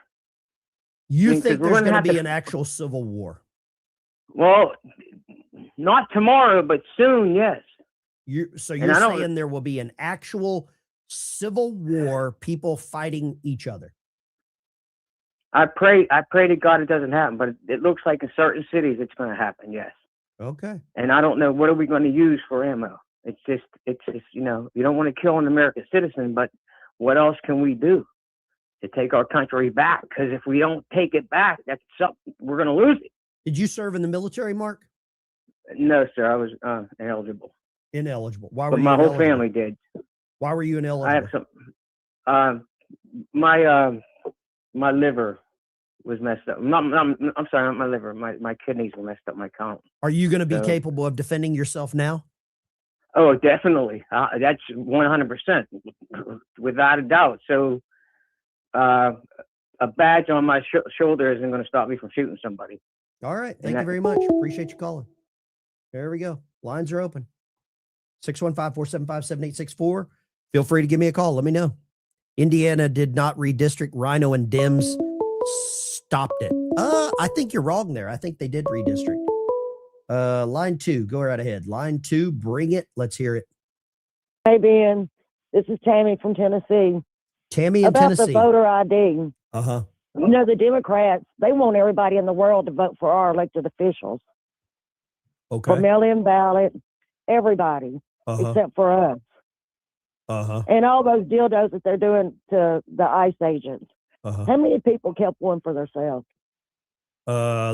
You think there's going to be an actual civil war? Well, not tomorrow, but soon, yes. So you're saying there will be an actual civil war, people fighting each other? I pray to God it doesn't happen, but it looks like in certain cities it's going to happen, yes. Okay. And I don't know, what are we going to use for ammo? It's just, you know, you don't want to kill an American citizen, but what else can we do to take our country back? Because if we don't take it back, that's something, we're going to lose it. Did you serve in the military, Mark? No, sir. I was ineligible. Ineligible. Why were but you my ineligible? whole family did. Why were you ineligible? I have some. My liver was messed up. I'm sorry, not my liver. My kidneys were messed up. My count. Are you going to be capable of defending yourself now? Oh, definitely. That's 100%, without a doubt. So, a badge on my shoulder isn't going to stop me from shooting somebody. All right. Thank you very much. Appreciate you calling. There we go. Lines are open. 615-475-7864. Feel free to give me a call. Let me know. Indiana did not redistrict. Rhino and Dems stopped it. I think you're wrong there. I think they did redistrict. Line 2, go right ahead. Line 2, bring it. Let's hear it. Hey, Ben. This is Tammy from Tennessee. Tammy in About Tennessee. the voter ID. Uh-huh. You know, the Democrats, they want everybody in the world to vote for our elected officials. Okay. For mail-in ballot, everybody, except for us. Uh-huh. And all those dildos that they're doing to the ICE agents. Uh-huh. How many people kept one for themselves?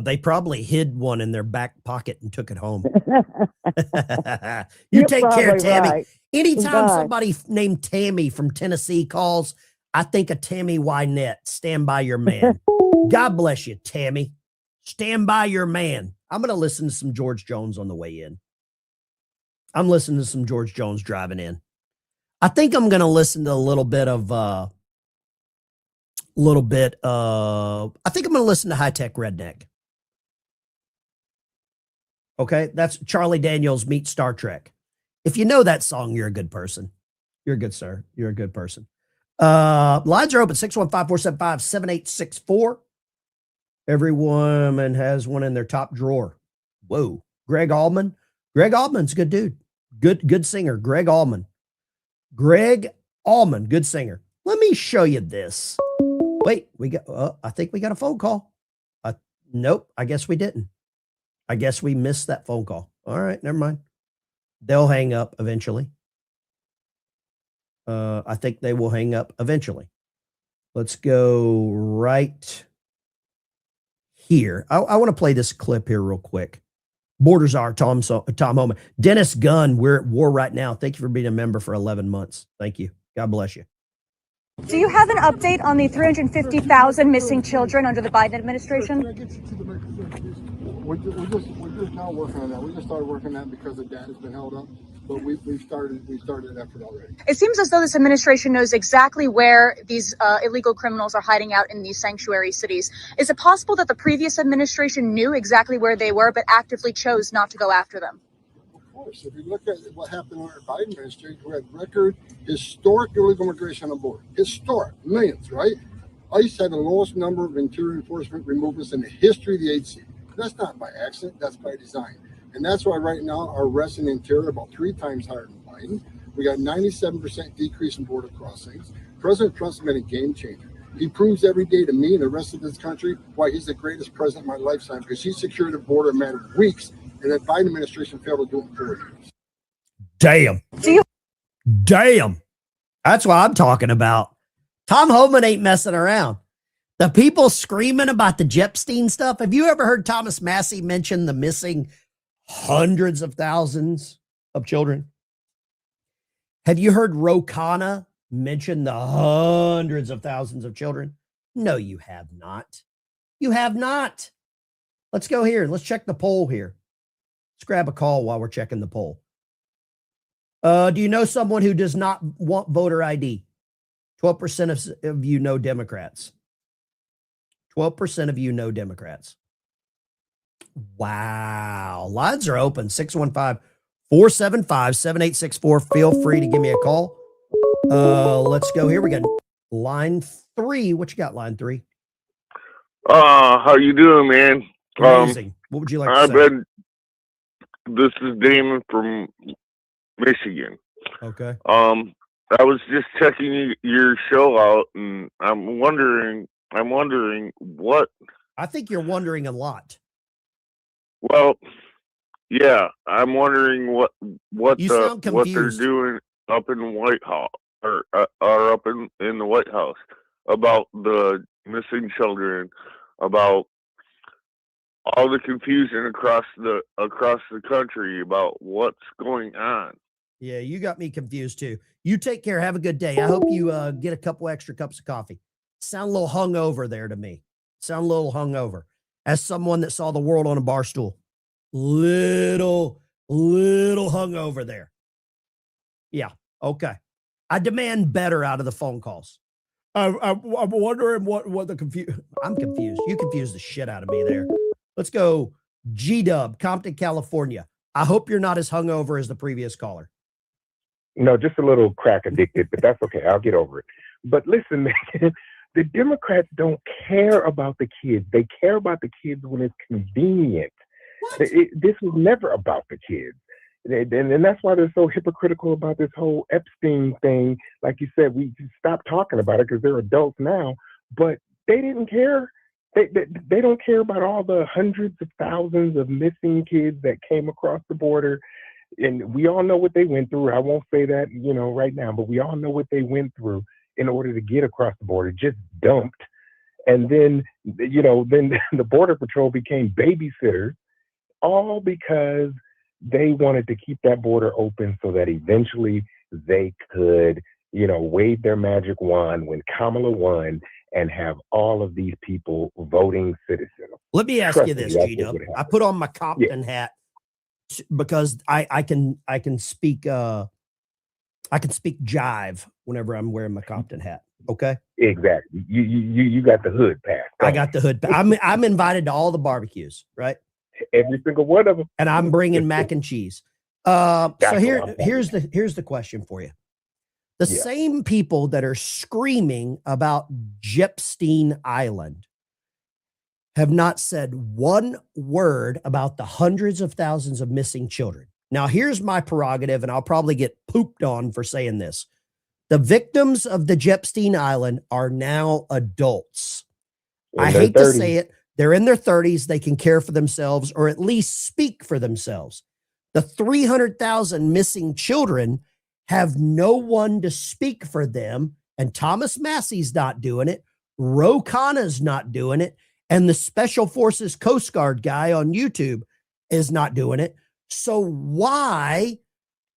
They probably hid one in their back pocket and took it home. You take care, Tammy. Right. Anytime Right. somebody named Tammy from Tennessee calls, I think of Tammy Wynette. Stand by your man. God bless you, Tammy. Stand by your man. I'm going to listen to some George Jones on the way in. I'm listening to some George Jones driving in. I think I'm going to listen to a little bit of, I think I'm going to listen to High Tech Redneck. Okay. That's Charlie Daniels meets Star Trek. If you know that song, you're a good person. You're good, sir. You're a good person. Lines are open, 615-475-7864. Every woman has one in their top drawer. Whoa. Greg Allman. Greg Allman's a good dude. Good singer. Greg Allman. Greg Allman, good singer. Let me show you this. Wait, I think we got a phone call. Nope, I guess we didn't. I guess we missed that phone call. All right, never mind. They'll hang up eventually. I think they will hang up eventually. Let's go right here. I want to play this clip here real quick. Borders are Tom Homan. Dennis Gunn, we're at war right now. Thank you for being a member for 11 months. Thank you. God bless you. Do you have an update on the 350,000 missing children under the Biden administration? We're just now working on that. We just started working on that because the data's been held up, but we started an effort already. It seems as though this administration knows exactly where these illegal criminals are hiding out in these sanctuary cities. Is it possible that the previous administration knew exactly where they were, but actively chose not to go after them? Of course. If you look at what happened under the Biden administration, we had record historic illegal immigration on the border. Historic, millions, right? ICE had the lowest number of interior enforcement removals in the history of the agency. That's not by accident, that's by design. And that's why right now our arrests in the interior are about 3 times higher than Biden. We got 97% decrease in border crossings. President Trump's been a game changer. He proves every day to me and the rest of this country why he's the greatest president of my lifetime, because he secured the border in a matter of weeks, and the Biden administration failed to do it in 4 years. Damn. Damn. That's what I'm talking about. Tom Homan ain't messing around. The people screaming about the Jepstein stuff. Have you ever heard Thomas Massey mention the missing hundreds of thousands of children? Have you heard Ro Khanna mention the hundreds of thousands of children? No, you have not. You have not. Let's go here. Let's check the poll here. Let's grab a call while we're checking the poll. Do you know someone who does not want voter ID? 12% of you know Democrats. 12% of you know Democrats. Wow. Lines are open. 615-475-7864. Feel free to give me a call. Let's go here. We got line 3. What you got, line 3? How you doing, man? Amazing. What would you like to say? This is Damon from Michigan. Okay. I was just checking your show out, and I'm wondering what. I think you're wondering a lot. Well, yeah, I'm wondering what You sound what they're confused. doing up in the White House or up in the White House about the missing children, about all the confusion across the country about what's going on. Yeah, you got me confused too. You take care. Have a good day. I hope you get a couple extra cups of coffee. Sound a little hungover there to me. Sound a little hungover. As someone that saw the world on a bar stool. Little hungover there. Yeah, okay. I demand better out of the phone calls. I'm wondering what the confusion. I'm confused. You confused the shit out of me there. Let's go G-Dub, Compton, California. I hope you're not as hungover as the previous caller. No, just a little crack addicted, but that's okay. I'll get over it. But listen, man, the Democrats don't care about the kids. They care about the kids when it's convenient. This was never about the kids. And that's why they're so hypocritical about this whole Epstein thing. Like you said, we stopped talking about it because they're adults now, but they didn't care. They don't care about all the hundreds of thousands of missing kids that came across the border. And we all know what they went through. I won't say that, right now, but we all know what they went through in order to get across the border, just dumped. And then, then the Border Patrol became babysitters, all because they wanted to keep that border open so that eventually they could, wave their magic wand when Kamala won and have all of these people voting citizens. Let me ask Trust you me, this, that's what G-Dub. would I happen. put on my Compton hat because I can speak I can speak jive whenever I'm wearing my Compton hat. Okay. Exactly. You got the hood pass. I got the hood. I'm invited to all the barbecues, right? Every single one of them. And I'm bringing mac and cheese. So here's the question for you. The same people that are screaming about Epstein Island have not said one word about the hundreds of thousands of missing children. Now, here's my prerogative, and I'll probably get pooped on for saying this. The victims of the Epstein Island are now adults. I hate to say it. They're in their 30s. They can care for themselves or at least speak for themselves. The 300,000 missing children have no one to speak for them. And Thomas Massey's not doing it. Ro Khanna's not doing it. And the Special Forces Coast Guard guy on YouTube is not doing it. So why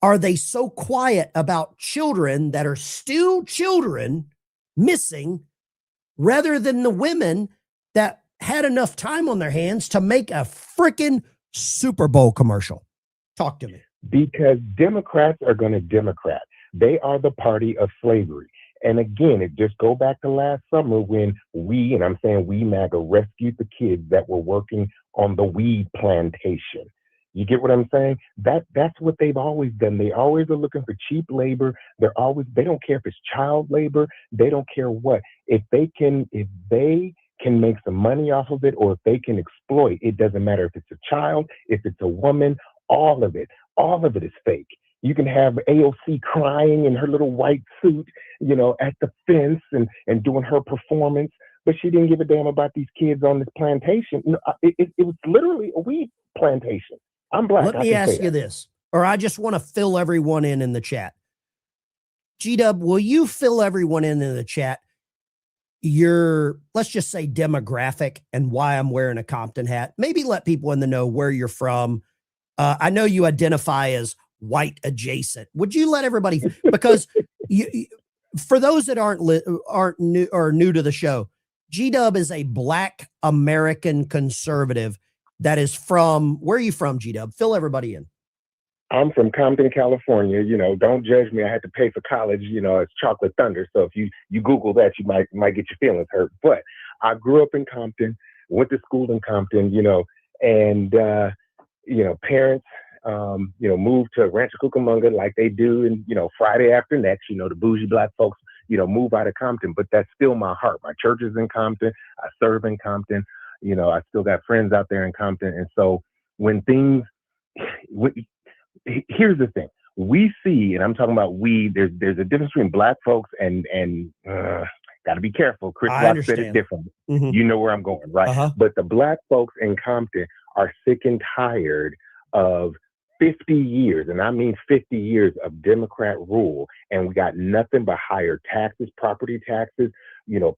are they so quiet about children that are still children missing rather than the women that had enough time on their hands to make a freaking Super Bowl commercial? Talk to me. Because Democrats are going to Democrat. They are the party of slavery. And again, it just go back to last summer when we, and I'm saying we, MAGA, rescued the kids that were working on the weed plantation. You get what I'm saying? That's what they've always done. They always are looking for cheap labor. They don't care if it's child labor. They don't care what. If they can make some money off of it, or if they can exploit, it doesn't matter if it's a child, if it's a woman, all of it is fake. You can have AOC crying in her little white suit, at the fence and doing her performance, but she didn't give a damn about these kids on this plantation. It was literally a weed plantation. I'm black. Let me ask you this, or I just want to fill everyone in the chat. G-Dub, will you fill everyone in the chat your, let's just say, demographic and why I'm wearing a Compton hat? Maybe let people in the know where you're from. I know you identify as white adjacent. Would you let everybody, because for those that aren't new to the show, G-Dub is a Black American conservative that is from, where are you from, G-Dub? Fill everybody in. I'm from Compton, California. Don't judge me. I had to pay for college. It's Chocolate Thunder. So if you Google that, you might get your feelings hurt. But I grew up in Compton, went to school in Compton, and parents, moved to Rancho Cucamonga like they do. And, Friday after next, the bougie black folks, move out of Compton. But that's still my heart. My church is in Compton. I serve in Compton. I still got friends out there in Compton. And so here's the thing. We see, and I'm talking about there's a difference between black folks and got to be careful. Chris Rock said it differently. Mm-hmm. You know where I'm going, right? Uh-huh. But the black folks in Compton are sick and tired of 50 years, and I mean 50 years of Democrat rule, and we got nothing but higher taxes, property taxes,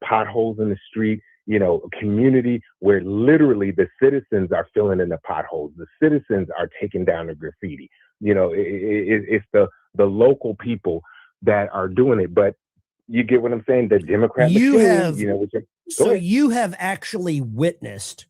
potholes in the street, a community where literally the citizens are filling in the potholes. The citizens are taking down the graffiti. It's the local people that are doing it. But you get what I'm saying? The Democrat you have actually witnessed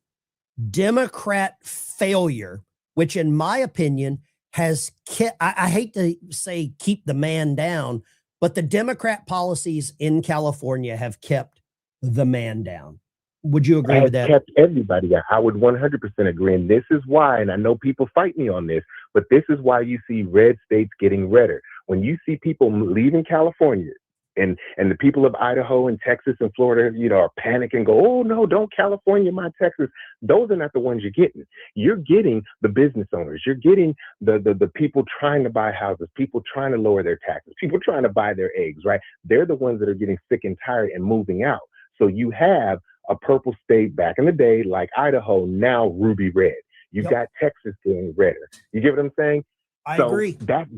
Democrat failure, which in my opinion has I hate to say keep the man down, but the Democrat policies in California have kept the man down. Would you agree with that? Kept everybody down. I would 100% agree. And this is why, and I know people fight me on this, but this is why you see red states getting redder. When you see people leaving California, and the people of Idaho and Texas and Florida, are panicking, go, oh no, don't California my Texas. Those are not the ones you're getting. You're getting the business owners. You're getting the people trying to buy houses, people trying to lower their taxes, people trying to buy their eggs, right? They're the ones that are getting sick and tired and moving out. So you have a purple state back in the day, like Idaho, now ruby red. You've got Texas getting redder. You get what I'm saying? I agree. That's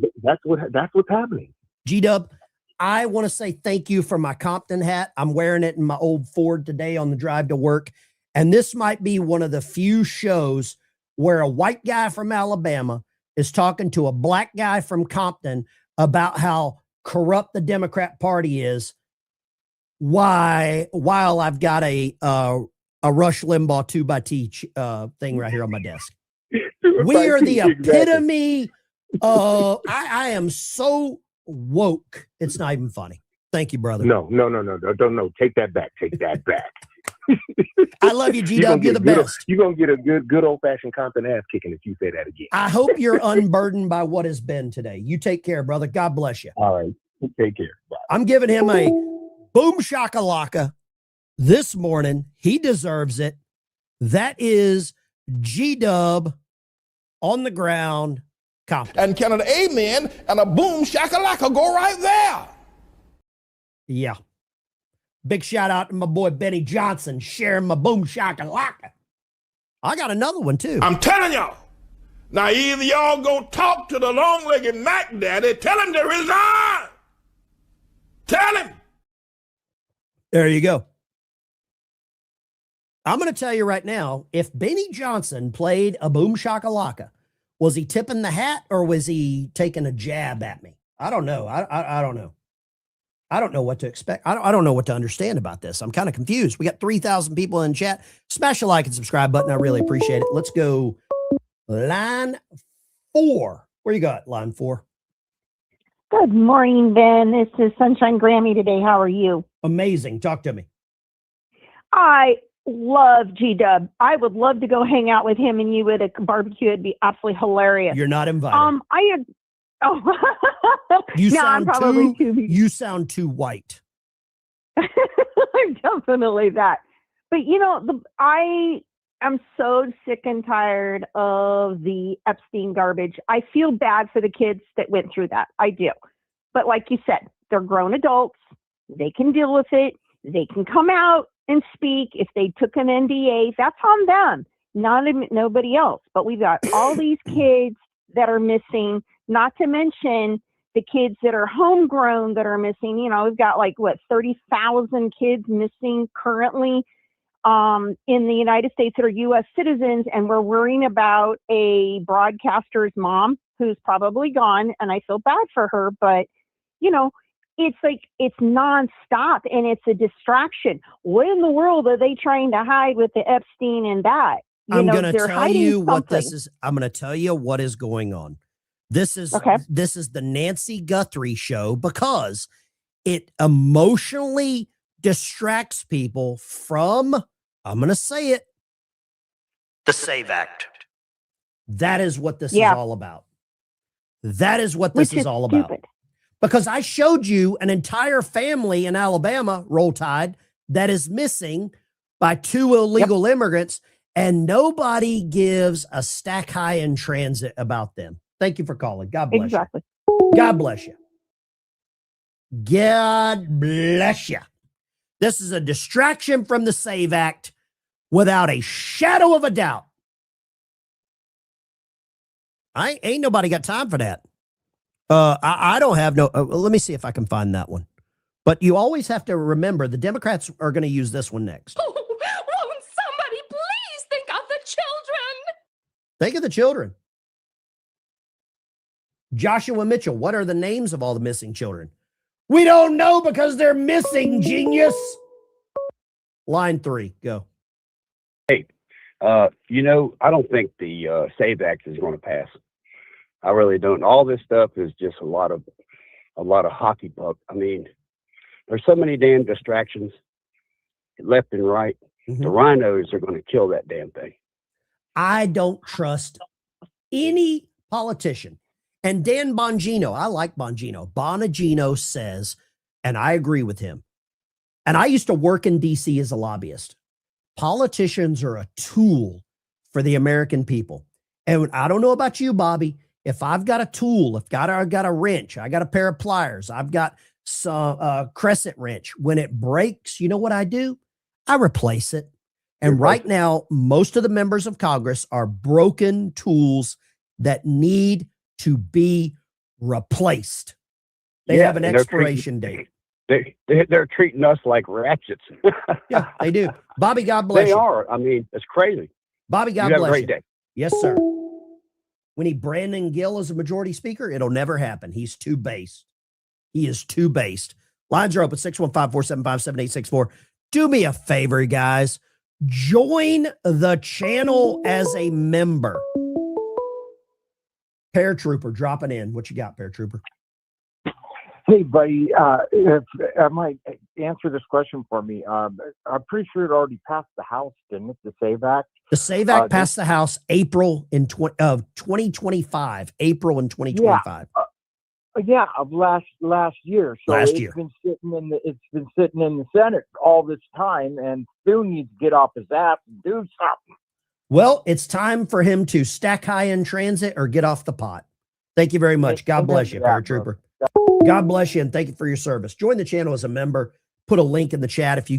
what's happening. G-Dub, I want to say thank you for my Compton hat. I'm wearing it in my old Ford today on the drive to work. And this might be one of the few shows where a white guy from Alabama is talking to a black guy from Compton about how corrupt the Democrat Party is. while I've got a Rush Limbaugh 2x2 thing right here on my desk. We are the epitome of, I am so woke. It's not even funny. Thank you, brother. No. Take that back. Take that back. I love you, G-Dub. You're the best. You're going to get a good old-fashioned Compton ass kicking if you say that again. I hope you're unburdened by what has been today. You take care, brother. God bless you. All right. Take care. Bye. I'm giving him a boom shakalaka this morning. He deserves it. That is G-Dub on the ground. Compton. And can an amen and a boom shakalaka go right there? Yeah. Big shout out to my boy Benny Johnson sharing my boom shakalaka. I got another one too. I'm telling y'all. Now either y'all go talk to the long-legged Mac Daddy, tell him to resign. Tell him. There you go. I'm going to tell you right now, if Benny Johnson played a boom shakalaka, was he tipping the hat or was he taking a jab at me? I don't know. I don't know. I don't know what to expect. I don't know what to understand about this. I'm kind of confused. We got 3,000 people in chat. Smash the like and subscribe button. I really appreciate it. Let's go line 4. Where you got line 4? Good morning, Ben. This is Sunshine Grammy today. How are you? Amazing. Talk to me. I love G-Dub. I would love to go hang out with him and you at a barbecue. It'd be absolutely hilarious. You're not invited. You no, sound I'm probably you sound too white. I'm definitely that. But I am so sick and tired of the Epstein garbage. I feel bad for the kids that went through that. I do. But like you said, they're grown adults. They can deal with it. They can come out and speak. If they took an NDA, that's on them, nobody else. But we've got all these kids that are missing, not to mention the kids that are homegrown that are missing. We've got 30,000 kids missing currently in the United States that are U.S. citizens, and we're worrying about a broadcaster's mom who's probably gone, and I feel bad for her, but, it's nonstop, and it's a distraction. What in the world are they trying to hide with the Epstein and that? I'm going to tell you what this is. I'm going to tell you what is going on. This is the Nancy Guthrie show because it emotionally distracts people from, I'm going to say it, the SAVE Act. That is what this is all about. That is what this is all about. Because I showed you an entire family in Alabama, Roll Tide, that is missing by 2 illegal immigrants, and nobody gives a stack high in transit about them. Thank you for calling. God bless you. God bless you. God bless you. This is a distraction from the SAVE Act without a shadow of a doubt. Ain't nobody got time for that. I don't have no, let me see if I can find that one. But you always have to remember the Democrats are going to use this one next. Oh, won't somebody please think of the children? Think of the children. Joshua Mitchell, what are the names of all the missing children? We don't know because they're missing, genius. Line 3, go. Hey, I don't think the SAVE Act is going to pass. I really don't. All this stuff is just a lot of hockey puck. I mean, there's so many damn distractions left and right. The rhinos are going to kill that damn thing. I don't trust any politician. And Dan Bongino, I like Bongino. Bongino says, and I agree with him, and I used to work in D.C. as a lobbyist. Politicians are a tool for the American people. And I don't know about you, Bobby. If I've got a tool, I've got a wrench, I got a pair of pliers, I've got some crescent wrench. When it breaks, you know what I do? I replace it. And right now, most of the members of Congress are broken tools that need to be replaced. They have an expiration date. They're treating us like ratchets. Yeah, they do. Bobby, God bless you. They are. I mean, it's crazy. Bobby, God bless you. bless Have a you. great day. Yes, sir. We need Brandon Gill as a majority speaker. It'll never happen. He's too based. He is too based. Lines are open 615-475-7864. Do me a favor, guys. Join the channel as a member. Paratrooper dropping in. What you got, Paratrooper? Hey, buddy, if I might answer this question for me. I'm pretty sure it already passed the House, didn't it? The SAVE Act. The SAVE Act passed the House April in 2025. April in 2025. Yeah, of last year. So Last year. It's been sitting in the Senate all this time, and Stu needs to get off his ass and do something. Well, it's time for him to stack high in transit or get off the pot. Thank you very much. God bless you, Paratrooper. God bless you, and thank you for your service. Join the channel as a member. Put a link in the chat. If you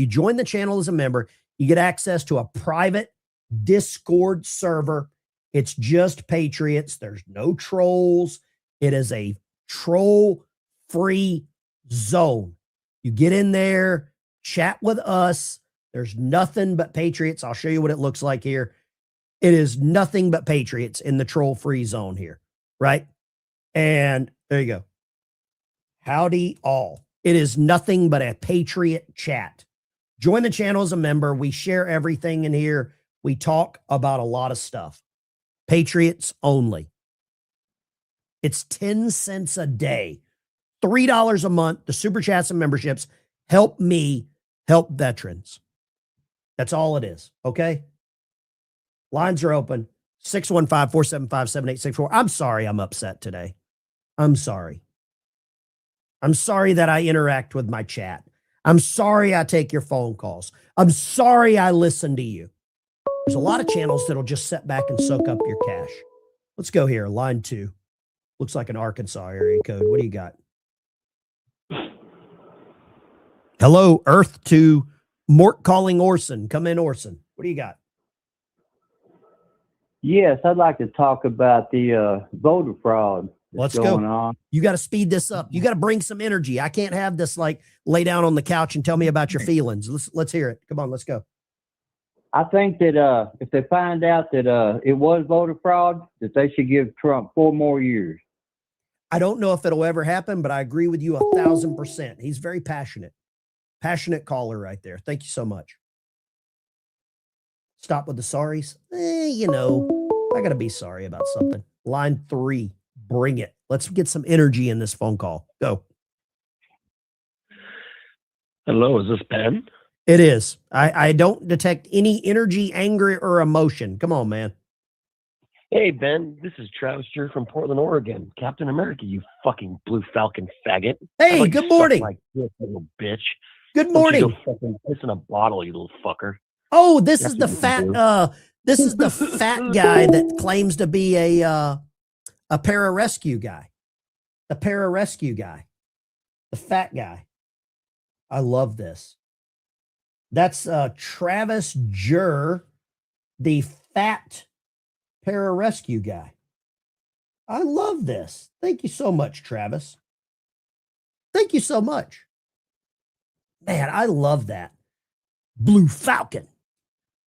join the channel as a member, you get access to a private Discord server. It's just patriots. There's no trolls. It is a troll-free zone. You get in there, chat with us. There's nothing but patriots. I'll show you what it looks like here. It is nothing but patriots in the troll-free zone here, right? And there you go. Howdy all. It is nothing but a patriot chat. Join the channel as a member. We share everything in here. We talk about a lot of stuff. Patriots only. It's 10 cents a day, $3 a month. The super chats and memberships help me help veterans. That's all it is. Okay. Lines are open 615-475-7864. I'm sorry I'm upset today. I'm sorry. I'm sorry that I interact with my chat. I'm sorry I take your phone calls. I'm sorry I listen to you. There's a lot of channels that'll just sit back and soak up your cash. Let's go here. Line 2. Looks like an Arkansas area code. What do you got? Hello, Earth to Mort calling Orson. Come in, Orson. What do you got? Yes, I'd like to talk about the voter fraud that's going on. You got to speed this up. You got to bring some energy. I can't have this like lay down on the couch and tell me about your feelings. Let's hear it. Come on, let's go. I think that if they find out that it was voter fraud, that they should give Trump 4 more years. I don't know if it'll ever happen, but I agree with you 1,000%. He's very passionate. Passionate caller right there. Thank you so much. Stop with the sorries. You know, I got to be sorry about something. Line 3, bring it. Let's get some energy in this phone call. Go. Hello, is this Ben? It is. I don't detect any energy, anger, or emotion. Come on, man. Hey, Ben, this is Travis Drew from Portland, Oregon. Captain America, you fucking Blue Falcon faggot. Hey, good morning. Like this little bitch. Good morning. Don't you go fucking piss in a bottle, you little fucker. Oh, this is the fat guy that claims to be a pararescue guy. The pararescue guy. The fat guy. I love this. That's Travis Jur, the fat pararescue guy. I love this. Thank you so much, Travis. Thank you so much. Man, I love that. Blue Falcon.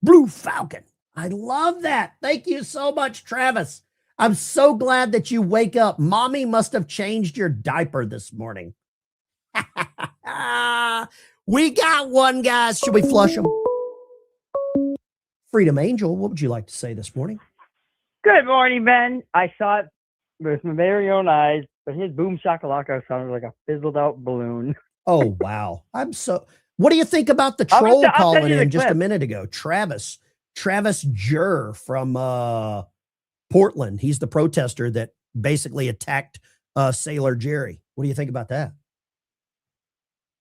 Blue Falcon. I love that. Thank you so much, Travis. I'm so glad that you wake up. Mommy must have changed your diaper this morning. We got one, guys. Should we flush them? Freedom Angel, what would you like to say this morning? Good morning, Ben. I saw it with my very own eyes, but his boom shakalaka sounded like a fizzled out balloon. Oh, wow. What do you think about the troll calling in just a minute ago? Travis Jur from Portland. He's the protester that basically attacked Sailor Jerry. What do you think about that?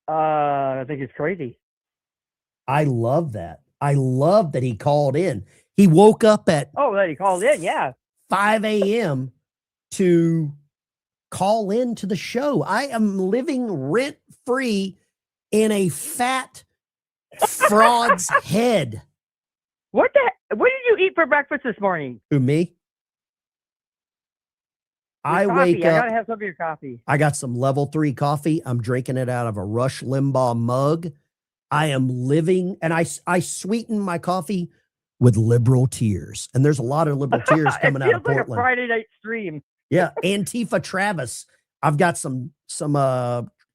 I think it's crazy. I love that. I love that he called in. He woke up at that he called in, yeah, 5 a.m. to call in to the show. I am living rent free in a fat fraud's head. What did you eat for breakfast this morning? Who, me? I wake up. I gotta have some of your coffee. I got some level 3 coffee. I'm drinking it out of a Rush Limbaugh mug. I am living, and I sweeten my coffee with liberal tears. And there's a lot of liberal tears coming out of like Portland. A Friday night stream. Yeah, Antifa Travis. I've got some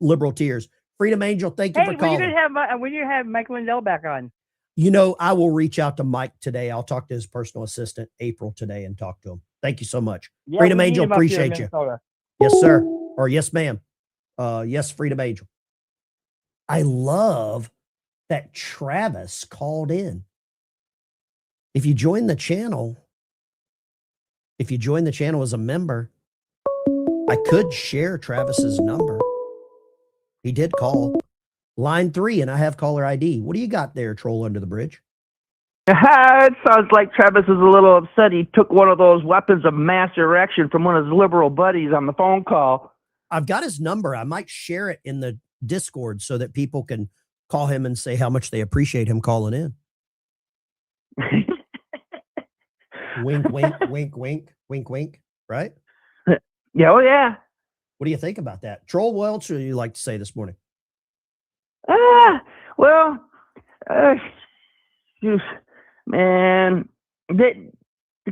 liberal tears. Freedom Angel, thank you Hey, for calling. when you have Mike Lindell back on? You know, I will reach out to Mike today. I'll talk to his personal assistant, April, today and talk to him. Thank you so much. Yeah, Freedom we need Angel, him up here in appreciate you. Minnesota. Yes, sir. Or yes, ma'am. Yes, Freedom Angel. I love that Travis called in. If you join the channel as a member, I could share Travis's number. He did call. Line 3, and I have caller ID. What do you got there, Troll Under the Bridge? It sounds like Travis is a little upset. He took one of those weapons of mass erection from one of his liberal buddies on the phone call. I've got his number. I might share it in the Discord so that people can call him and say how much they appreciate him calling in. Wink, wink, wink, wink, wink, wink, right? Yeah, oh yeah. What do you think about that? Troll, what else would you like to say this morning? Well, man, the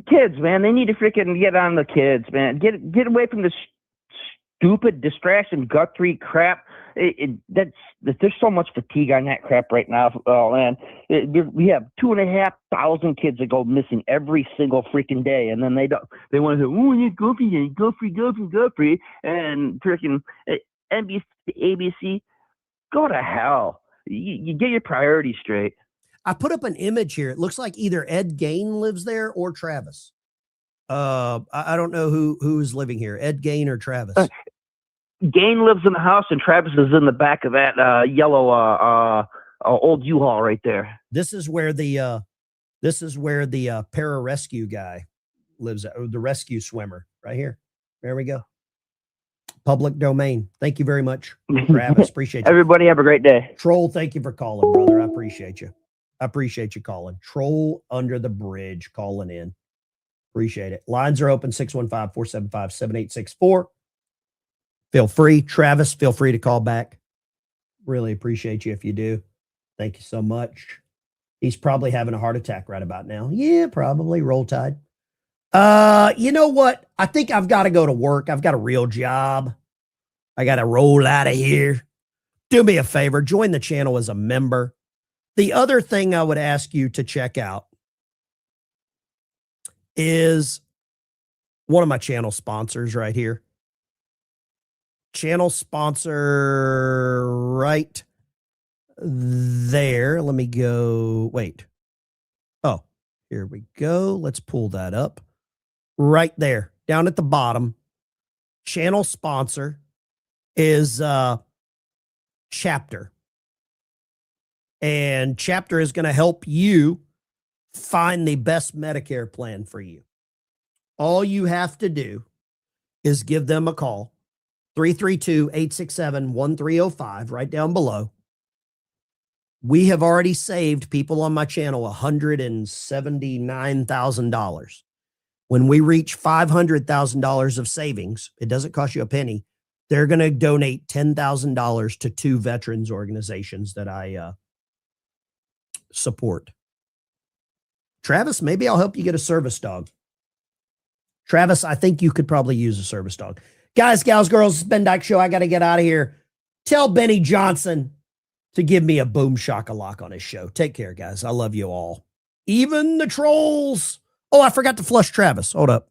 kids, man, they need to freaking get on the kids, man. Get away from this stupid distraction, Guthrie crap. There's so much fatigue on that crap right now. Oh man, we have 2,500 kids that go missing every single freaking day, and then they want to say, oh, you Guthrie, and freaking NBC, ABC, go to hell. You get your priorities straight. I put up an image here. It looks like either Ed Gain lives there or Travis. I don't know who's living here, Ed Gain or Travis. Gain lives in the house, and Travis is in the back of that yellow old U-Haul right there. This is where the pararescue guy lives, or the rescue swimmer right here. There we go. Public domain. Thank you very much, Travis. Appreciate you. Everybody have a great day. Troll, thank you for calling, brother. I appreciate you. I appreciate you calling. Troll Under the Bridge calling in. Appreciate it. Lines are open, 615-475-7864. Feel free. Travis, feel free to call back. Really appreciate you if you do. Thank you so much. He's probably having a heart attack right about now. Yeah, probably. Roll Tide. You know what? I think I've got to go to work. I've got a real job. I got to roll out of here. Do me a favor. Join the channel as a member. The other thing I would ask you to check out is one of my channel sponsors right here. Channel sponsor right there. Let me go. Wait. Oh, here we go. Let's pull that up. Right there, down at the bottom. Channel sponsor is Chapter. And Chapter is going to help you find the best Medicare plan for you. All you have to do is give them a call, 332-867-1305, right down below. We have already saved people on my channel $179,000. When we reach $500,000 of savings, it doesn't cost you a penny. They're going to donate $10,000 to 2 veterans organizations that I support. Travis, maybe I'll help you get a service dog. Travis, I think you could probably use a service dog. Guys, gals, girls, it's Ben Dyke Show. I got to get out of here. Tell Benny Johnson to give me a boom shakalaka on his show. Take care, guys. I love you all. Even the trolls. Oh, I forgot to flush Travis. Hold up.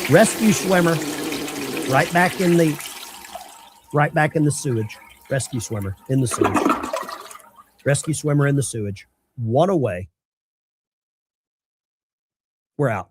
Rescue swimmer. Right back in the sewage. Rescue swimmer in the sewage. Rescue swimmer in the sewage. One away. We're out.